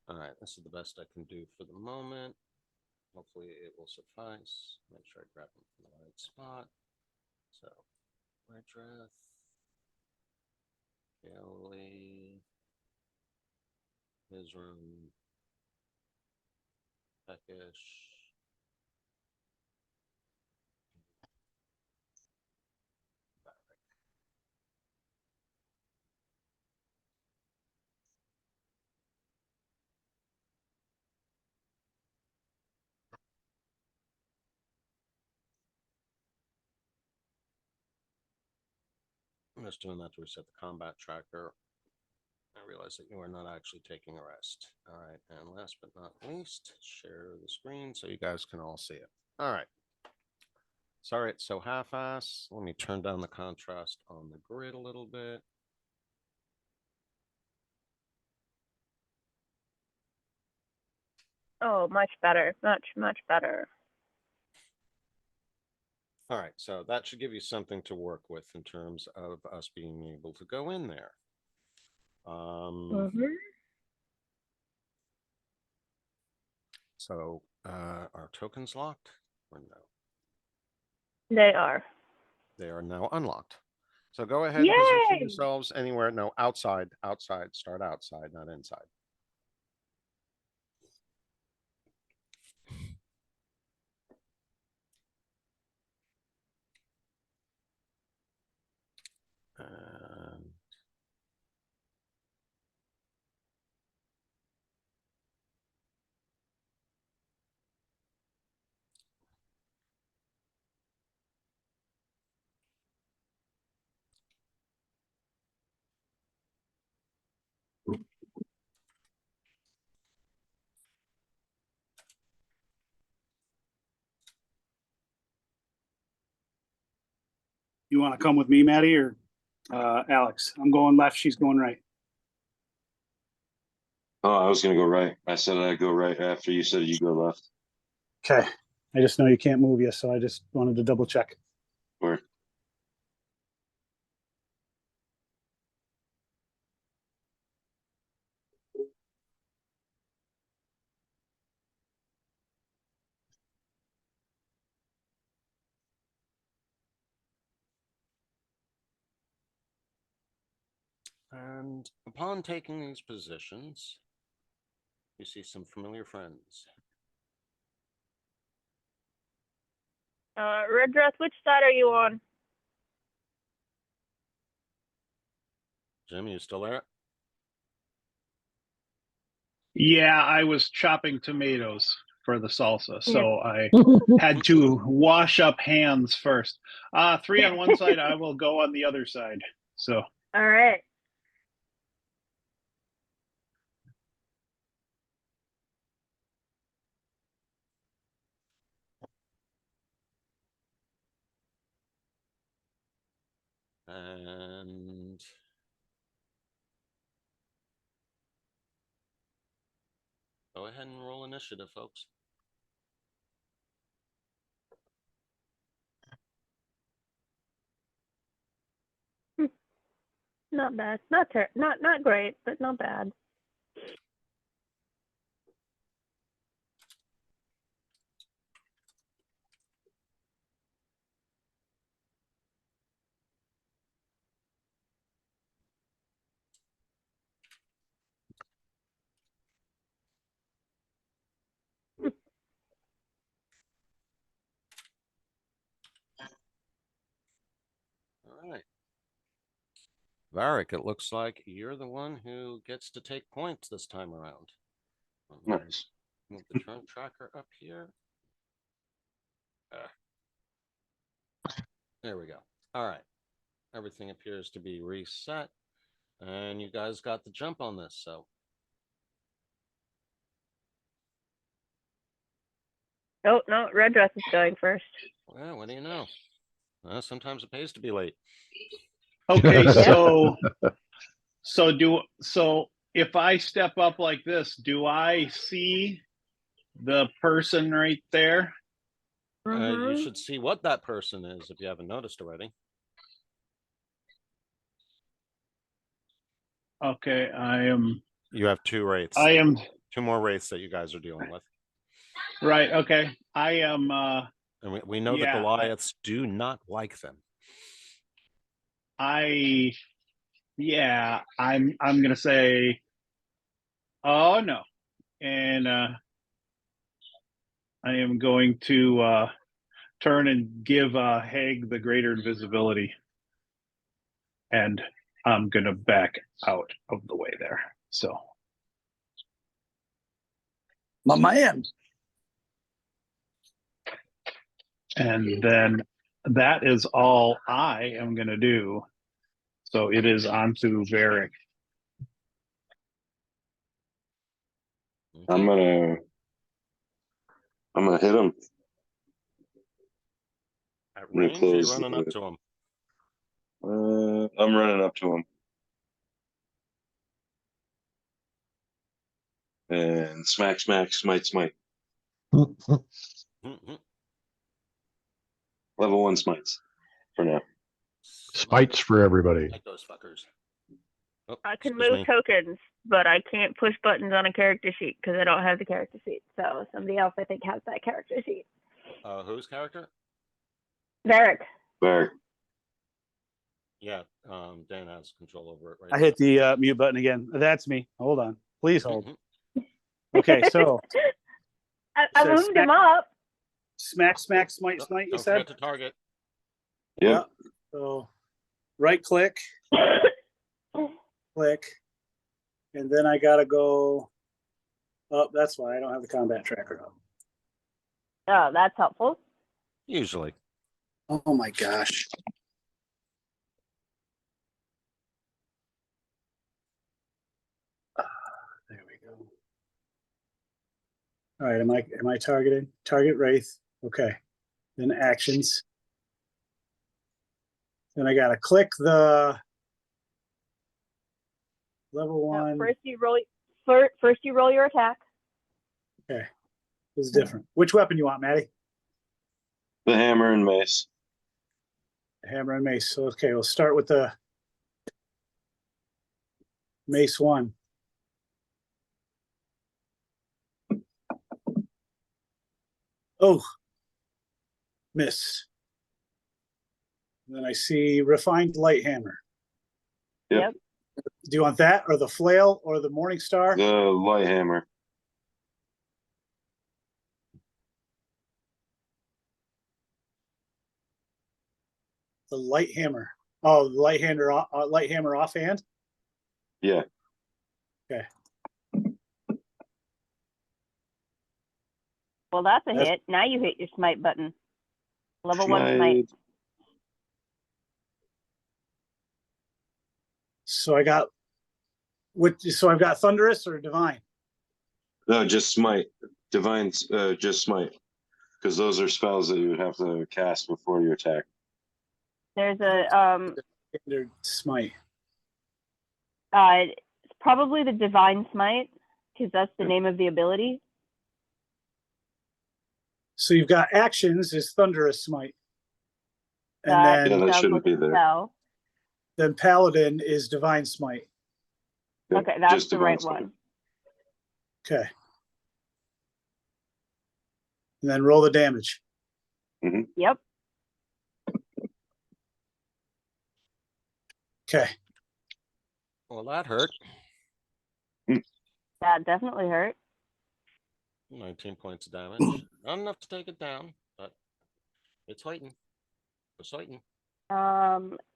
All right, this is the best I can do for the moment. Hopefully it will suffice. Make sure I grab them from the right spot. So, Redreth, Kelly, Mizram, Peckish. I'm just doing that to reset the combat tracker. I realize that you are not actually taking a rest. All right, and last but not least, share the screen so you guys can all see it. All right. Sorry it's so half-ass. Let me turn down the contrast on the grid a little bit. Oh, much better. Much better. All right, so that should give you something to work with in terms of us being able to go in there. So are tokens locked or no? They are. They are now unlocked. So go ahead and position yourselves anywhere. No, outside, start outside, not inside. And You want to come with me, Maddie, or Alex? I'm going left. She's going right. Oh, I was gonna go right. I said I'd go right after you said you go left. Okay. I just know you can't move yet, so I just wanted to double check. Where? And upon taking these positions, you see some familiar friends. Red dress, which side are you on? Jim, you still there? Yeah, I was chopping tomatoes for the salsa, so I All had to wash up hands first. 3 on one side, I will go on the other side. So All right. And go ahead and roll initiative, folks. Not bad. Not great, but not bad. All right. Varric, it looks like you're the one who gets to take points this time around. Nice. Move the turn tracker up here. There we go. All right. Everything appears to be reset. And you guys got the jump on this, so. Oh, no, red dress is going first. Well, what do you know? Sometimes it pays to be late. okay, Yeah. so if I step up like this, do I see the person right there? You should see what that person is if you haven't noticed already. Okay, I am. You have two wraiths. I am two more wraiths that you guys are dealing with. right. Okay, I am. And we know that Yeah, Goliaths do not like them. I'm gonna say, oh no, and I am going to turn and give Haig the greater invisibility, and I'm gonna back out of the way there. So, My man. and then that is all I am gonna do. So it is on to Varric. I'm gonna hit him. At I'm gonna range, or you close running up to him? I'm running up to him. And smack, smite. Mhm. Level 1 smites for now. Spites for everybody. Like those fuckers. Oh, I can excuse move me. tokens, but I can't push buttons on a character sheet because I don't have the character sheet. So somebody else, I think, has that character sheet. Whose character? Varric. Varric. Yeah, Dan has control over it right I now. hit the mute button again. That's me. Hold on. Please hold. Mhm. Okay, so I says moved him up. Smack, smite, Don't you don't said? forget to target. Yep. So right click, click, and then I gotta go up. That's why I don't have the combat tracker up. Oh, that's helpful. Usually. Oh my gosh. There we go. All right, am I targeted? Target Wraith. Okay. Then actions. Then I gotta click the level No, one. first you roll your attack. Okay. This is different. Which weapon you want, Maddie? The hammer and mace. Hammer and mace. So okay, we'll start with the mace one. Oh, miss. And then I see refined light hammer. Yep. Do you want that or the flail or the morning star? The light hammer. The light hammer. Oh, the light hammer offhand. Yeah. Okay. Well, that's a That's- hit. Now you hit your smite button. Level 1 smite. So I got so I've got thunderous or divine. No, just smite. Divine's just smite. Because those are spells that you would have to cast before you attack. There's a Standard smite. it's probably the divine smite because that's the name of the ability. So you've got actions is thunderous smite. And That Yeah, that sounds shouldn't like be a there. spell. then paladin is divine smite. Yeah, Okay, that's just the divine right smite. one. Okay. And then roll the damage. Yep. Okay. Well, that hurt. That definitely hurt. 19 points of damage. Not enough to take it down, but it's fighting. It's fighting.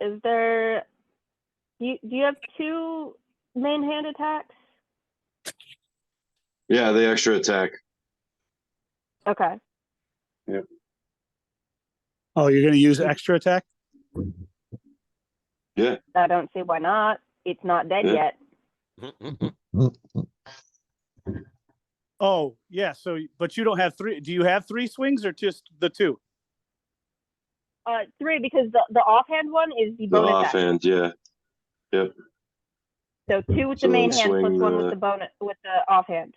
Is there? Do you have 2 main hand attacks? Yeah, the extra attack. Okay. Oh, you're going to use extra attack? Yeah. I don't see why not. It's not dead Yeah. yet. Oh, yeah. So, but you don't have 3. Do you have 3 swings or just the 2? 3 because the offhand one is the The bonus action. offhand, yeah. Yep. So 2 with So the main then hand plus swing 1 with the- the bonus with the offhand.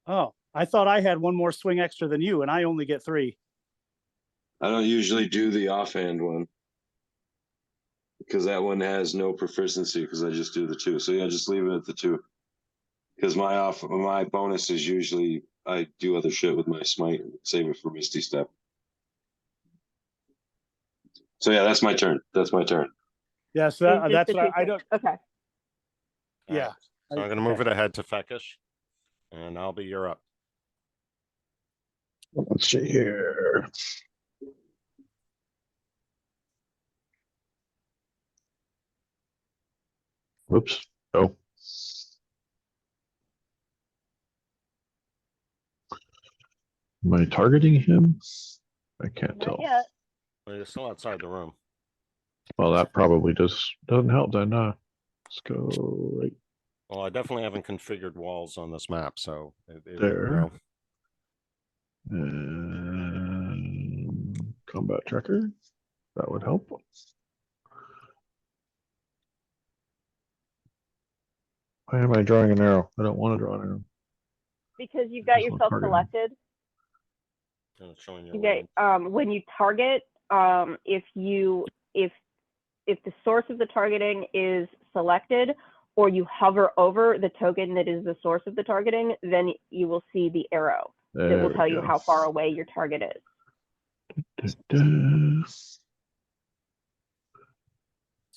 Oh, I thought I had 1 more swing extra than you, and I only get 3. I don't usually do the offhand one. Because that one has no proficiency because I just do the 2. So yeah, just leave it at the 2. Because my bonus is usually I do other shit with my smite and save it for Misty Step. So yeah, that's my turn. That's my turn. Yeah, so It's just that's the what 2 I don't. Okay. Yeah. So I'm going to move it ahead to Fekish, and I'll be your up. Let's see here. Whoops. Oh. Am I targeting him? I can't Not tell. yet. Well, you're still outside the room. Well, that probably doesn't help then. Let's go right Well, I definitely haven't configured walls on this map, so it there. And combat tracker. That would help. Why am I drawing an arrow? I don't want to draw an arrow. Because you've got Just want yourself targeting. selected. and it's showing your You get range. when you target, if the source of the targeting is selected, or you hover over the token that is the source of the targeting, then you will see the arrow that There will we tell you go. how far away your target is. It's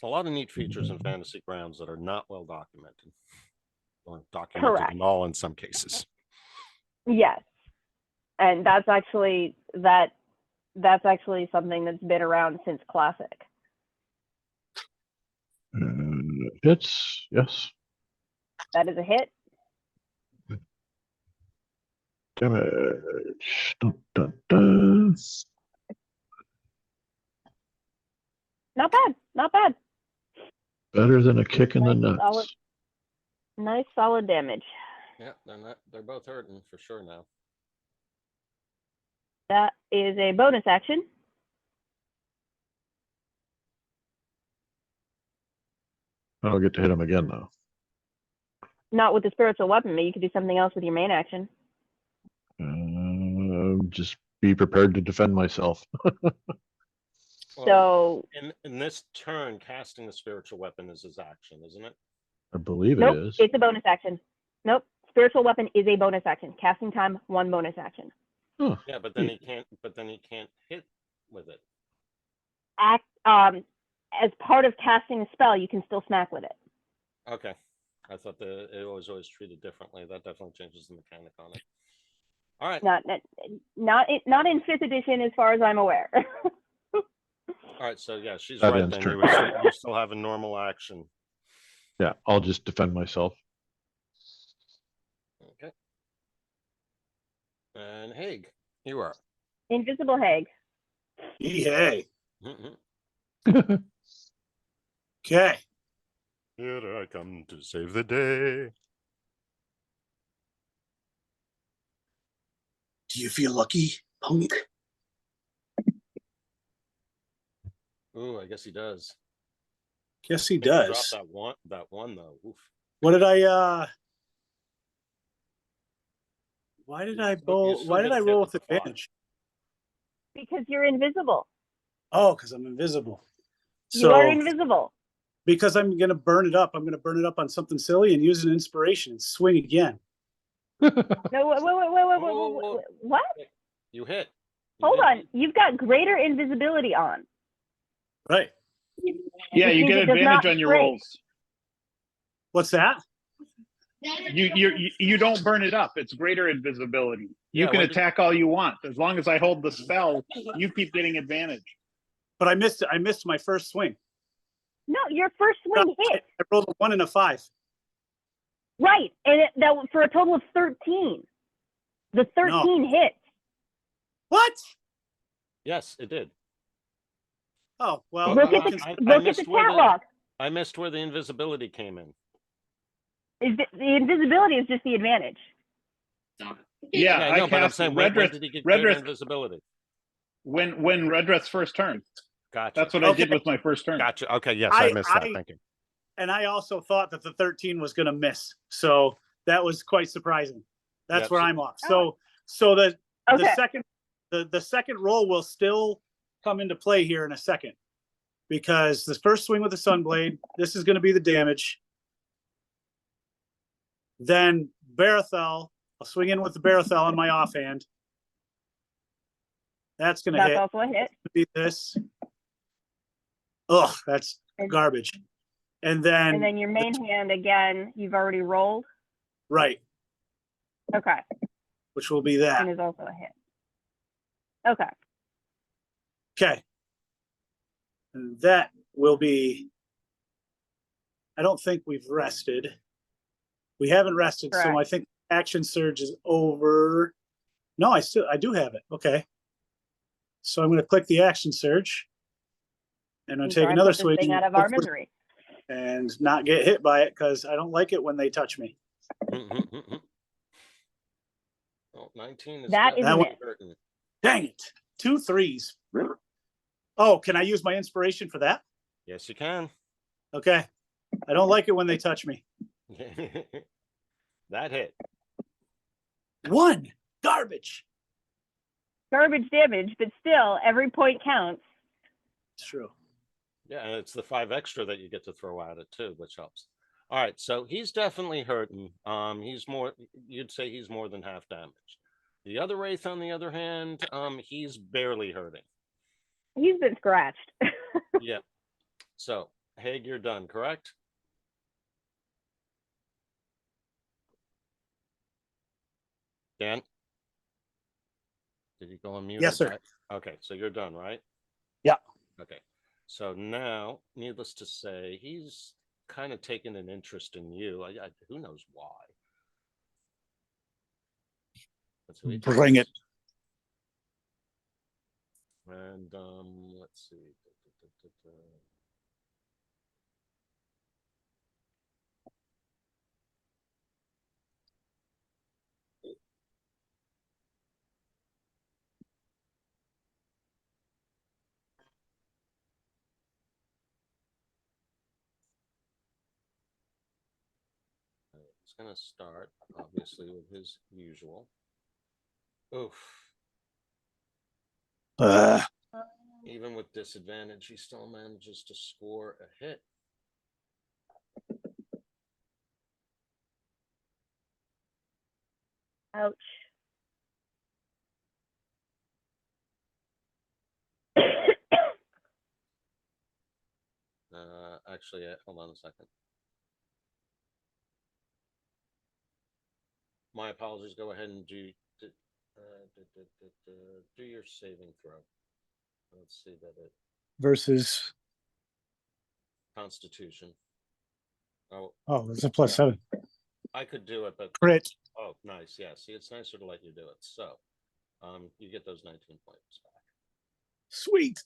a lot of neat features in Fantasy Grounds that are not well documented, or documented Correct. at all in some cases. Yes, and that's actually something that's been around since Classic. Hits, yes. That is a hit. Damage. Dun, dun, dun. Not bad. Not bad. Better than a kick in the Nice, solid. nuts. Nice solid damage. Yeah, they're both hurting for sure now. That is a bonus action. I don't get to hit him again though. Not with the spiritual weapon, but you could do something else with your main action. Just be prepared to defend myself. So in this turn, casting the spiritual weapon is his action, isn't it? I believe nope, it is. it's a bonus action. Nope, spiritual weapon is a bonus action. Casting time, 1 bonus action. Huh. Yeah, but then he can't. But then he can't hit with it. as part of casting a spell, you can still smack with it. Okay. I thought it was always treated differently. That definitely changes the mechanic on it. All right. Not in 5th edition, as far as I'm aware. All right. So yeah, she's That right. ends Then turn. you still have a normal action. Yeah, I'll just defend myself. Okay. And Haig, you are. Invisible Hag. Hey. Mhm. Okay. Here I come to save the day. Do you feel lucky, punk? Ooh, I guess he does. Yes, he Maybe drop does. that one though. Oof. What did I why did I roll Why did I roll with advantage? Because you're invisible. Oh, because I'm invisible. You are invisible. Because I'm gonna burn it up. I'm gonna burn it up on something silly and use an inspiration and swing again. No, wait. What? You hit. Hold on. You've got greater invisibility on. Right. Yeah, Which you means get it does not advantage on your break. rolls. What's that? You don't burn it up. It's greater invisibility. You Yeah, can when did- attack all you want. As long as I hold the spell, you keep getting advantage. But I missed it. I missed my first swing. No, your first swing hit. I rolled a 1 and a 5. Right. And that was for a total of 13. The 13 hits. What? Yes, it did. Oh, well, Look I'll at cons- the chat log. I missed where the invisibility came in. The invisibility is just the advantage. Yeah, I I know, but I'm cast saying when Redrith. did he get greater Redrith invisibility? when Redrith's first turn. Gotcha. That's what I did with my first turn. Gotcha. Okay, yes, I missed that. Thank you. And I also thought that the 13 was going to miss. So that was quite surprising. That's Yep. where I'm off. So the Okay. second roll will still come into play here in a second, because the first swing with the Sunblade, this is going to be the damage. Then Barathel, I'll swing in with the Barathel on my offhand. That's going to That's hit. also a hit. Be this. Ugh, that's garbage. And then your main hand, again, you've already rolled. right, Okay. which will be that. And is also a hit. Okay. Okay. And that will be, I don't think we've rested. We haven't rested, so I Correct. think action surge is over. No, I do have it. Okay. So I'm going to click the action surge. And I'll And take try and another put this swing thing out of our misery. and not get hit by it, because I don't like it when they touch me. Well, 19 is That is a definitely miss. hurting. Dang it. 2 3s. Oh, can I use my inspiration for that? Yes, you can. Okay. I don't like it when they touch me. That hit. 1. Garbage. Garbage damage, but still, every point counts. It's true. Yeah, and it's the 5 extra that you get to throw at it too, which helps. All right, so he's definitely hurting. He's more. You'd say he's more than half damaged. The other wraith, on the other hand, he's barely hurting. He's been scratched. Yeah. So, Haig, you're done, correct? Dan? Did you go on mute? Yes, sir. Okay, so you're done, right? Yeah. Okay. So now, needless to say, he's kind of taken an interest in you. Who knows why? That's who he Bring takes. it. And let's see. He's going to start, obviously, with his usual. Oof. Even with disadvantage, he still manages to score a hit. Ouch. Actually, hold on a second. My apologies. Go ahead and do your saving throw. Let's see that it Versus, Constitution. Oh, oh, it's a +7. I could do it, but Crit. oh, nice. Yeah, see, it's nicer to let you do it. So, you get those 19 points back. Sweet.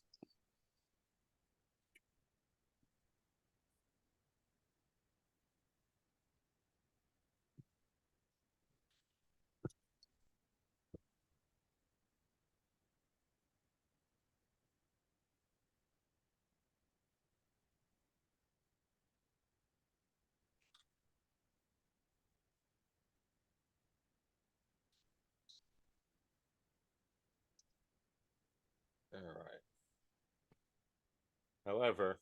All right. However,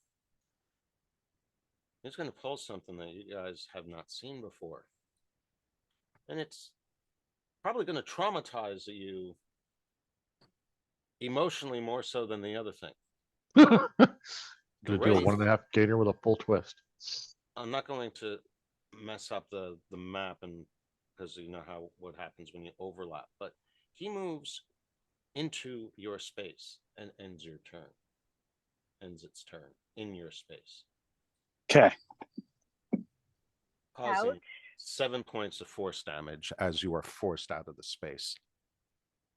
he's going to pull something that you guys have not seen before. And it's probably going to traumatize you emotionally more so than the other thing. Gonna do a Wraith- 1.5 gainer with a full twist. I'm not going to mess up the map, and because you know what happens when you overlap, but he moves into your space and ends its turn in your space, Okay. causing Ouch. 7 points of force damage as you are forced out of the space.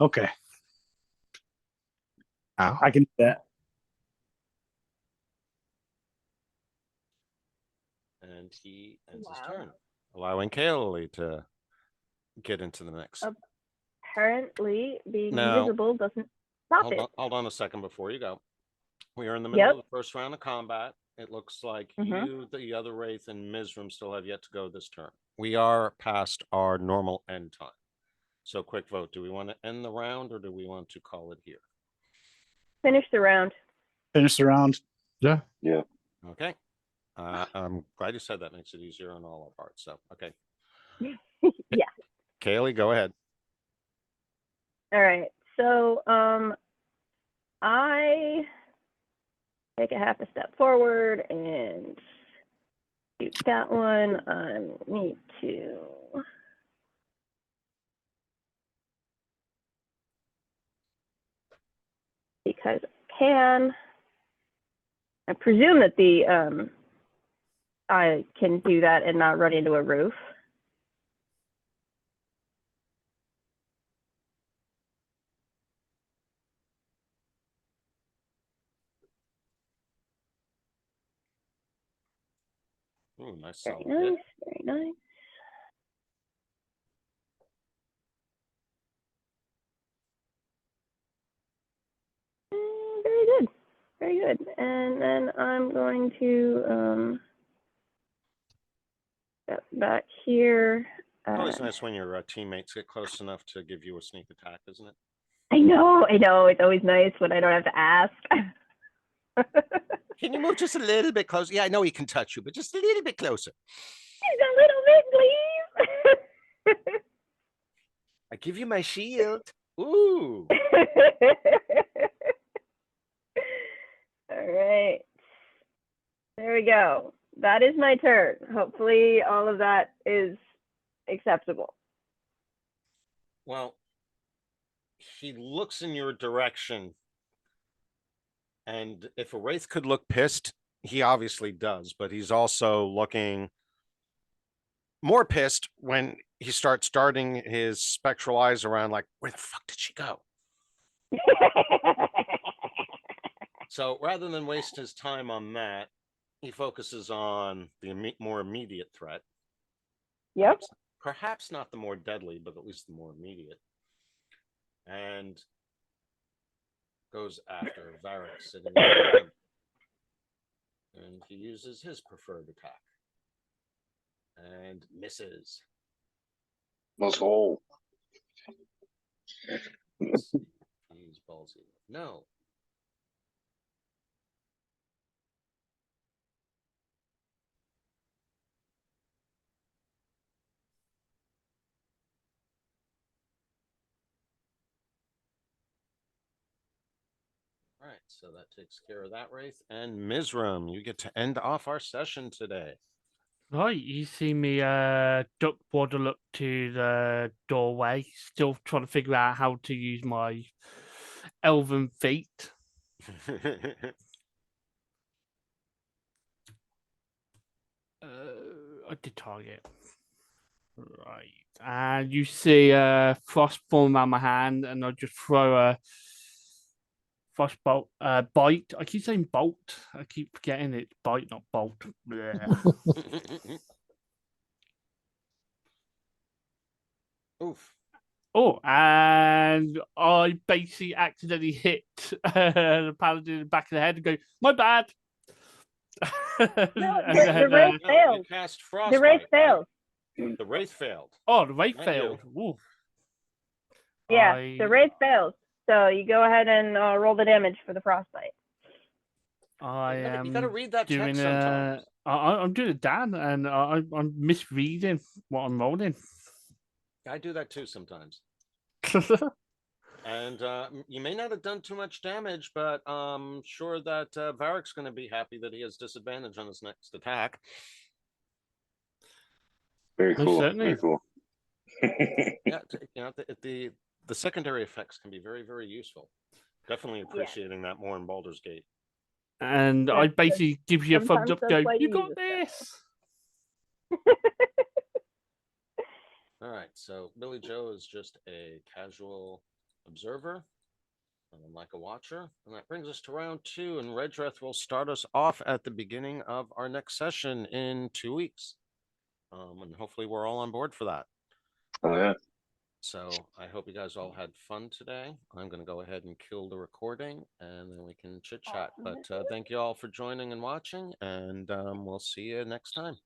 Okay. Ow. I can do that. And he ends his Wow. turn, allowing Kaylee to get into the mix. Apparently, being Now- invisible doesn't stop it. Hold on a second before you go. We are in the middle Yep. of the first round of combat. It looks like Mhm. you, the other Wraith, and Mizram still have yet to go this turn. We are past our normal end time. So quick vote. Do we want to end the round or do we want to call it here? Finish the round. Finish the round. Yeah. Okay. I'm glad you said that. Makes it easier on all our parts. So, okay. Yeah. Kaylee, go ahead. All right. So, I take a half a step forward and shoot that one. I need to. Because I can. I presume that I can do that and not run into a roof. Ooh, nice Very solid hit. nice. Very nice. Very good. Very good. And then I'm going to step back here. Always nice when your teammates get close enough to give you a sneak attack, isn't it? I know. It's always nice when I don't have to ask. Can you move just a little bit closer? Yeah, I know he can touch you, but just a little bit closer. Just a little bit, please. I give you my shield. Ooh. All right. There we go. That is my turn. Hopefully all of that is acceptable. Well, he looks in your direction, and if a Wraith could look pissed, he obviously does, but he's also looking more pissed when he starts darting his spectral eyes around like, where the fuck did she go? So rather than waste his time on that, he focuses on the more immediate threat. Yep. Perhaps not the more deadly, but at least the more immediate. And goes after Varric sitting in front of him. And he uses his preferred attack. And misses. Let's go. He's ballsy. No. All right, so that takes care of that wraith. And Mizram, you get to end off our session today. Right, you see me duck waddle up to the doorway, still trying to figure out how to use my elven feet. I did target. Right. And you see frost form around my hand, and I just throw a frost bolt bite. I keep saying bolt. I keep forgetting it's bite, not bolt. Bleh. Oof. Oh, and I basically accidentally hit the paladin in the back of the head and go, my bad. No, And the then, wraith No, failed. you cast The frostbite. wraith right? failed. The wraith failed. oh, the wraith Not failed. Ooh. Yeah, I- the wraith fails. So you go ahead and roll the damage for the frostbite. I am You gotta read that doing text sometimes. I'm doing it, Dan, and I'm misreading what I'm rolling. I do that too sometimes. And you may not have done too much damage, but I'm sure that Varric's going to be happy that he has disadvantage on his next attack. Very Most cool. certainly. Very cool. Yeah, you know, the secondary effects can be very, very useful. Definitely appreciating that more in Baldur's Gate. And Yeah, I basically give you a thumbs sometimes up, that's go, why you you got use this. All right, so Billy Joe is just a casual observer, like a watcher. And that brings us to round 2, and Redreth will start us off at the beginning of our next session in 2 weeks. And hopefully we're all on board for that. Oh yeah. So I hope you guys all had fun today. I'm going to go ahead and kill the recording, and then we can chit chat. But thank you all for joining and watching, and we'll see you next time.